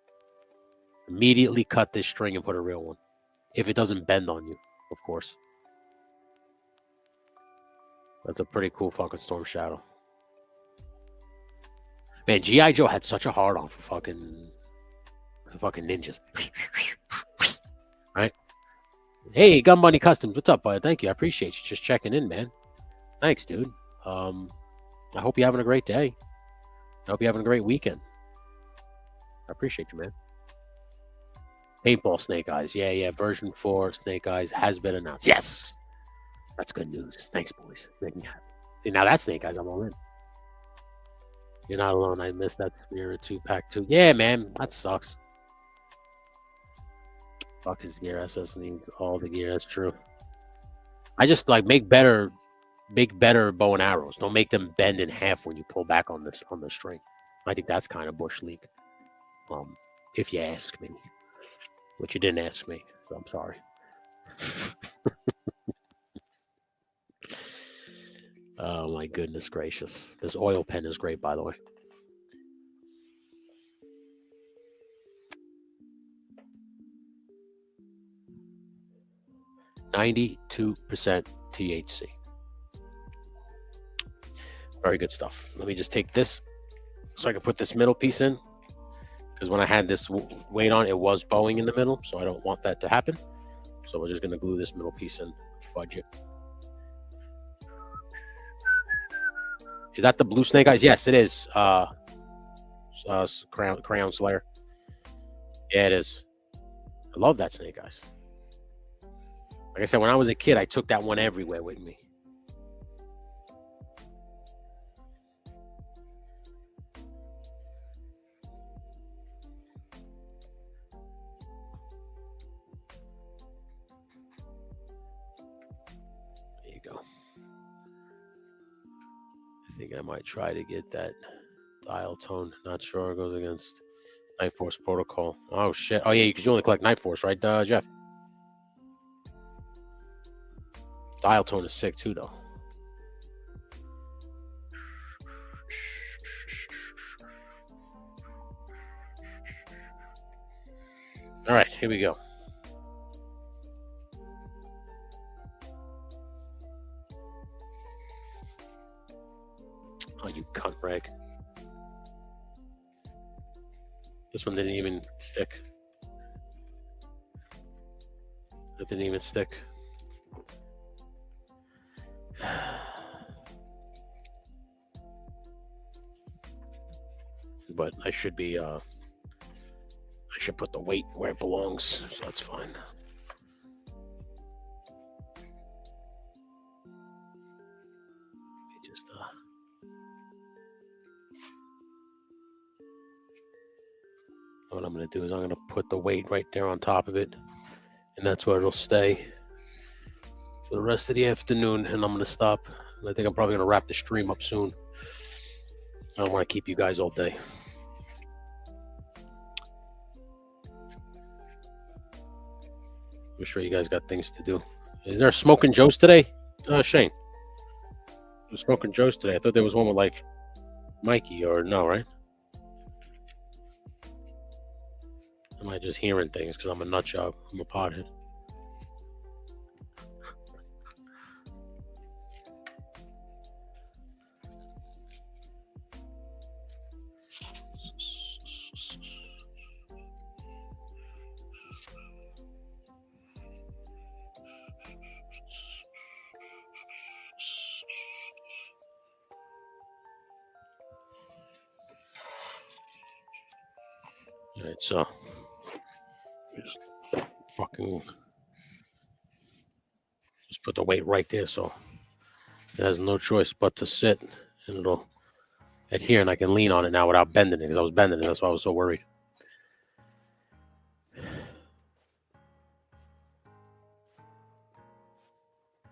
Immediately cut this string and put a real one. If it doesn't bend on you, of course. That's a pretty cool fucking Storm Shadow. Man, G.I. Joe had such a hard on for fucking ninjas. Right? Hey, Gun Bunny Customs. What's up, bud? Thank you. I appreciate you just checking in, man. Thanks, dude. I hope you're having a great day. I hope you're having a great weekend. I appreciate you, man. Paintball Snake Eyes. Yeah. Version 4 Snake Eyes has been announced. Yes! That's good news. Thanks, boys. Make me happy. See, now that's Snake Eyes. I'm all in. You're not alone. I missed that Spirit 2-pack too. Yeah, man. That sucks. Fuck his gear. SS needs all the gear. That's true. I just make better bow and arrows. Don't make them bend in half when you pull back on the string. I think that's kind of bush league. If you ask me. Which you didn't ask me, so I'm sorry. Oh my goodness gracious. This oil pen is great, by the way. 92% THC. Very good stuff. Let me just take this so I can put this middle piece in, because when I had this weight on, it was bowing in the middle, so I don't want that to happen. So we're just going to glue this middle piece in, fudge it. Is that the blue snake eyes? Yes, it is. Crayon Slayer. Yeah, it is. I love that snake eyes. Like I said, when I was a kid, I took that one everywhere with me. There you go. I think I might try to get that dial tone. Not sure it goes against Night Force protocol. Oh, shit. Oh, yeah, because you only collect Night Force, right, Jeff? Dial tone is sick, too, though. All right, here we go. Oh, you cunt, Reg. This one didn't even stick. That didn't even stick. But I should be, I should put the weight where it belongs, so that's fine. Just, what I'm going to do is I'm going to put the weight right there on top of it, and that's where it'll stay for the rest of the afternoon, and I'm going to stop. I think I'm probably going to wrap the stream up soon. I don't want to keep you guys all day. I'm sure you guys got things to do. Is there Smoking Joe's today? Shane. There's Smoking Joe's today. I thought there was one with like Mikey, or no, right? Am I just hearing things because I'm a nut job? I'm a pothead. All right, so just put the weight right there, so it has no choice but to sit, and it'll adhere, and I can lean on it now without bending it, because I was bending it. That's why I was so worried.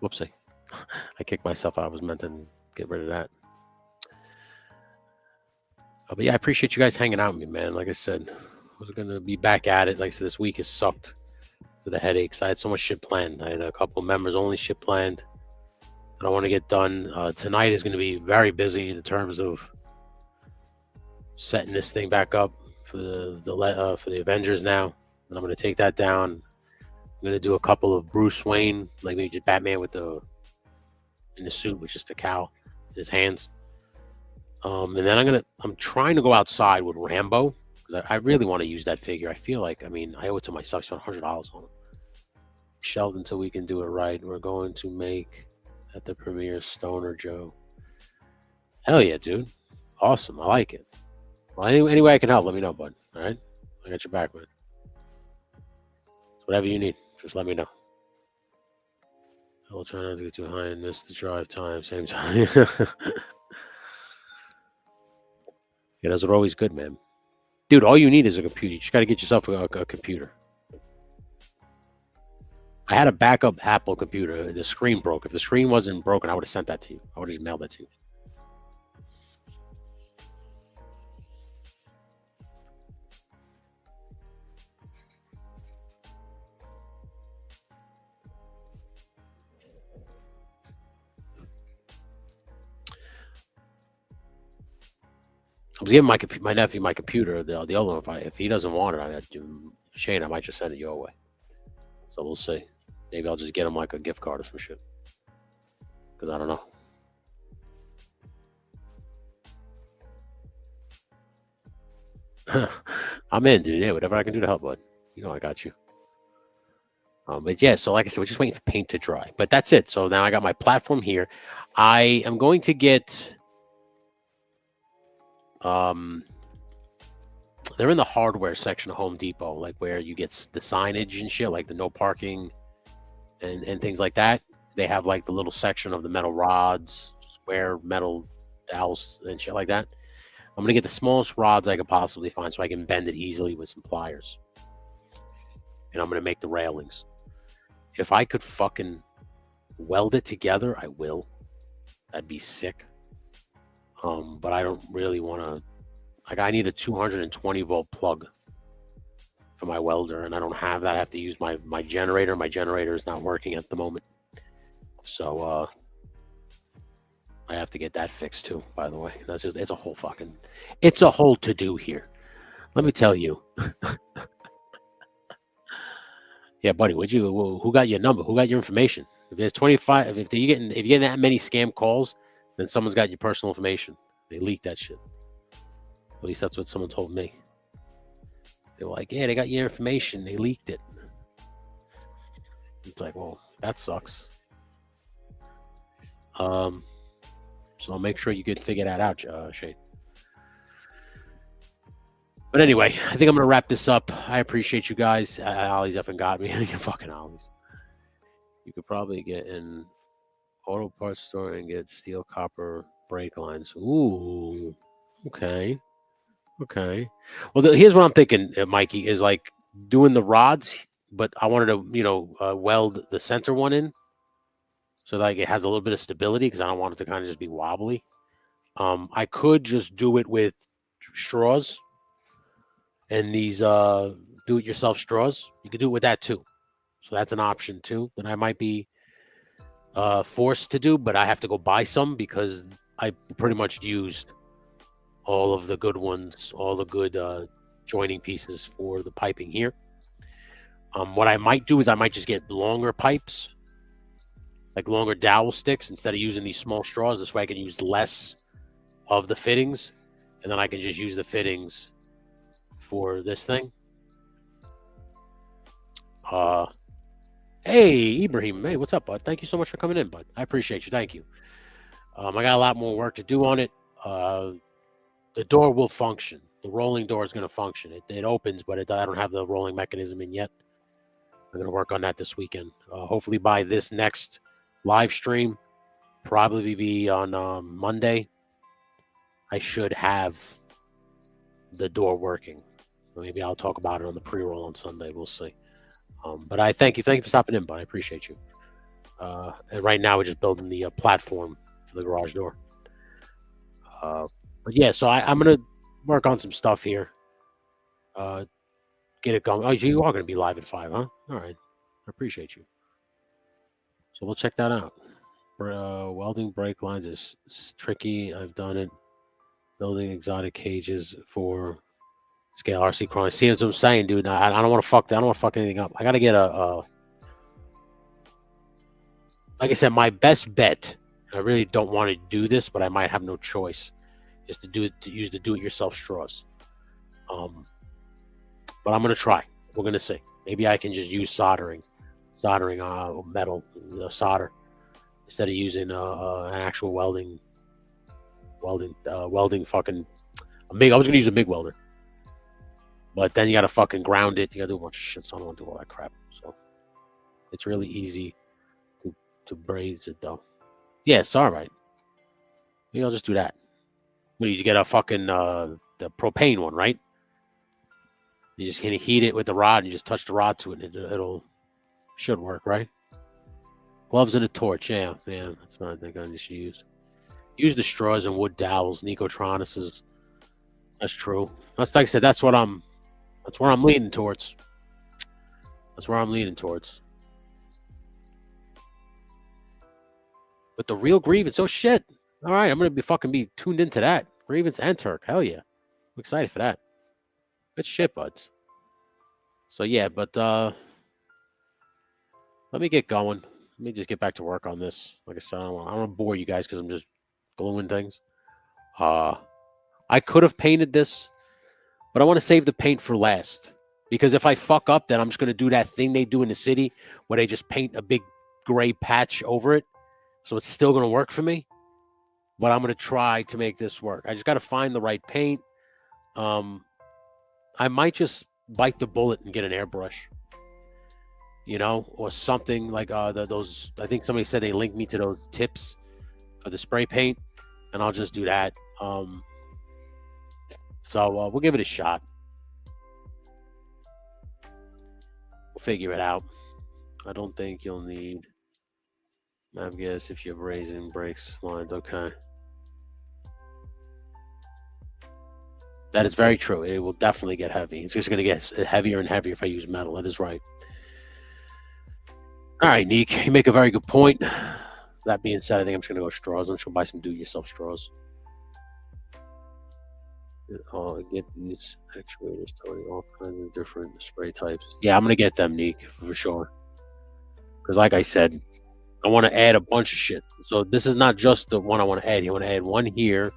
Whoopsie. I kicked myself out. I was meant to get rid of that. But yeah, I appreciate you guys hanging out with me, man. Like I said, I was going to be back at it. Like I said, this week has sucked with the headaches. I had so much shit planned. I had a couple members only shit planned that I want to get done. Tonight is going to be very busy in terms of setting this thing back up for the Avengers now. And I'm going to take that down. I'm going to do a couple of Bruce Wayne, like maybe just Batman in the suit with just a cowl in his hands. And then I'm trying to go outside with Rambo, because I really want to use that figure. I feel like, I owe it to myself. I spent $100 on it. Shelved until we can do it right. We're going to make at the premiere Stoner Joe. Hell yeah, dude. Awesome. I like it. Well, any way I can help, let me know, bud. All right? I got your back, man. Whatever you need, just let me know. I will try not to get too high and miss the drive time, same time. Yeah, those are always good, man. Dude, all you need is a computer. You just got to get yourself a computer. I had a backup Apple computer. The screen broke. If the screen wasn't broken, I would have sent that to you. I would have just mailed that to you. I was giving my nephew my computer, the other one. If he doesn't want it, Shane, I might just send it your way. So we'll see. Maybe I'll just get him like a gift card or some shit. Because I don't know. I'm in, dude. Yeah, whatever I can do to help, bud. You know I got you. But yeah, so like I said, we're just waiting for paint to dry. But that's it. So now I got my platform here. I am going to get they're in the hardware section of Home Depot, like where you get the signage and shit, like the no parking and things like that. They have like the little section of the metal rods, square metal dowels and shit like that. I'm gonna get the smallest rods I could possibly find so I can bend it easily with some pliers. And I'm gonna make the railings. If I could fucking weld it together, I will. That'd be sick. But I don't really want to. Like, I need a 220 volt plug for my welder, and I don't have that. I have to use my generator. My generator is not working at the moment, so I have to get that fixed too. By the way, it's a whole to do here. Let me tell you. Yeah, buddy, who got your number? Who got your information? If there's 25, if you're getting that many scam calls, then someone's got your personal information. They leaked that shit. At least that's what someone told me. They were like, yeah, they got your information. They leaked it. It's like, well, that sucks. So I'll make sure you could figure that out, Shane. But anyway, I think I'm going to wrap this up. I appreciate you guys. Ollie's up and got me. You fucking Ollie's. You could probably get in auto parts store and get steel copper brake lines. Ooh, okay. Well, here's what I'm thinking, Mikey, is like doing the rods, but I wanted to, weld the center one in so that it has a little bit of stability because I don't want it to kind of just be wobbly. I could just do it with straws and these do-it-yourself straws. You could do it with that too. So that's an option too that I might be forced to do, but I have to go buy some because I pretty much used all of the good ones, all the good joining pieces for the piping here. What I might do is I might just get longer pipes, like longer dowel sticks, instead of using these small straws. This way I can use less of the fittings, and then I can just use the fittings for this thing. Hey, Ibrahim. Hey, what's up, bud? Thank you so much for coming in, bud. I appreciate you. Thank you. I got a lot more work to do on it. The door will function. The rolling door is going to function. It opens, but I don't have the rolling mechanism in yet. I'm going to work on that this weekend. Hopefully by this next live stream, probably be on Monday, I should have the door working. Maybe I'll talk about it on the pre-roll on Sunday. We'll see. But I thank you. Thank you for stopping in, bud. I appreciate you. And right now we're just building the platform for the garage door. But yeah, so I'm going to work on some stuff here. Get it going. Oh, you are going to be live at 5, huh? All right. I appreciate you. So we'll check that out. Welding brake lines is tricky. I've done it. Building exotic cages for scale RC crawling. See what I'm saying, dude? I don't want to fuck that. I don't want to fuck anything up. I got to get like I said, my best bet, I really don't want to do this, but I might have no choice, is to use the do-it-yourself straws. But I'm going to try. We're going to see. Maybe I can just use soldering metal solder instead of using an actual welding fucking I was going to use a MIG welder. But then you got to fucking ground it. You got to do a bunch of shit, so I don't want to do all that crap. So it's really easy to braise it, though. Yes, all right. Maybe I'll just do that. What do you get? A fucking the propane one, right? You just kind of heat it with the rod. And you just touch the rod to it. And it'll should work, right? Gloves and a torch. Yeah. That's what I think I just use. Use the straws and wood dowels. Nicotronuses. That's true. That's like I said. That's where I'm leaning towards. But the real grievance, oh shit. All right, I'm gonna be tuned into that. Grievance and Turk. Hell yeah. I'm excited for that. Good shit, buds. So yeah, but let me get going. Let me just get back to work on this. Like I said, I don't want to bore you guys because I'm just gluing things. I could have painted this, but I want to save the paint for last. Because if I fuck up, then I'm just going to do that thing they do in the city where they just paint a big gray patch over it. So it's still going to work for me. But I'm going to try to make this work. I just got to find the right paint. I might just bite the bullet and get an airbrush. You know, or something like those. I think somebody said they linked me to those tips for the spray paint. And I'll just do that. So we'll give it a shot. We'll figure it out. I don't think you'll need map gas if you have raising brakes lines. Okay. That is very true. It will definitely get heavy. It's just going to get heavier and heavier if I use metal. That is right. All right, Neek, you make a very good point. That being said, I think I'm just going to go straws. I'm just going to buy some do-it-yourself straws. Get these actuators, Tony, all kinds of different spray types. Yeah, I'm going to get them, Neek, for sure. Because like I said, I want to add a bunch of shit. So this is not just the one I want to add. You want to add one here.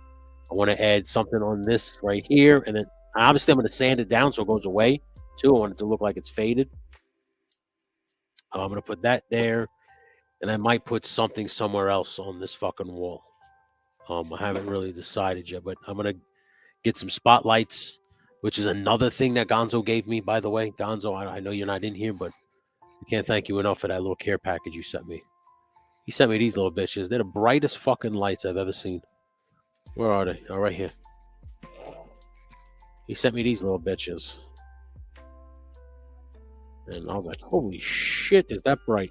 I want to add something on this right here. And then obviously I'm going to sand it down so it goes away too. I want it to look like it's faded. I'm going to put that there. And I might put something somewhere else on this fucking wall. I haven't really decided yet, but I'm going to get some spotlights, which is another thing that Gonzo gave me, by the way. Gonzo, I know you're not in here, but I can't thank you enough for that little care package you sent me. He sent me these little bitches. They're the brightest fucking lights I've ever seen. Where are they? Oh, right here. He sent me these little bitches. And I was like, holy shit, is that bright?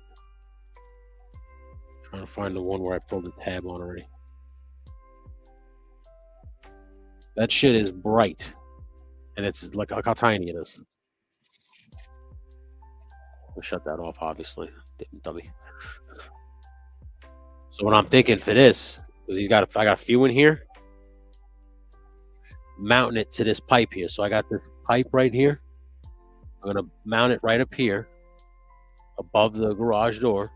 Trying to find the one where I pulled the tab on already. That shit is bright. And it's like how tiny it is. We'll shut that off, obviously. Dummy. So what I'm thinking for this, because I got a few in here, mounting it to this pipe here. So I got this pipe right here. I'm going to mount it right up here above the garage door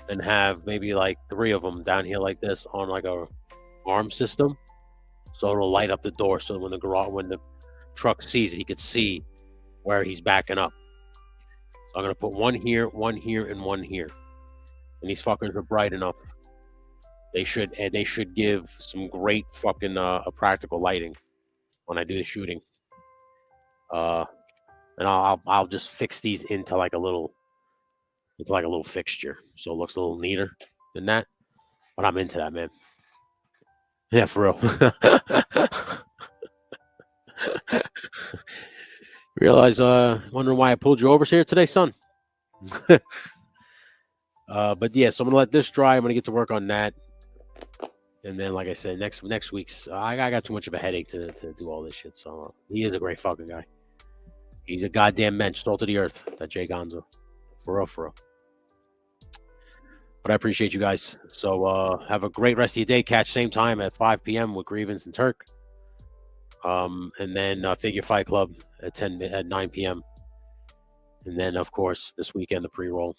and have maybe like 3 of them down here like this on like a arm system. So it'll light up the door. So when the truck sees it, he could see where he's backing up. So I'm going to put one here, and one here. And these fuckers are bright enough. They should give some great fucking practical lighting when I do the shooting. And I'll just fix these into like a little fixture, so it looks a little neater than that. But I'm into that, man. Yeah, for real. Realize, wondering why I pulled you over here today, son. But yeah, so I'm gonna let this dry. I'm gonna get to work on that, and then, like I said, next week's I got too much of a headache to do all this shit. So he is a great fucking guy. He's a goddamn mensch, salt of the earth. That Jay Gonzo, for real. But I appreciate you guys. So have a great rest of your day. Catch same time at 5 p.m. with Grievance and Turk. And then Figure Fight Club at 9 p.m. And then, of course, this weekend, the pre-roll,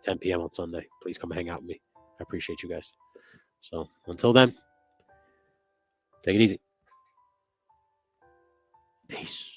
10 p.m. on Sunday. Please come hang out with me. I appreciate you guys. So until then, take it easy. Peace.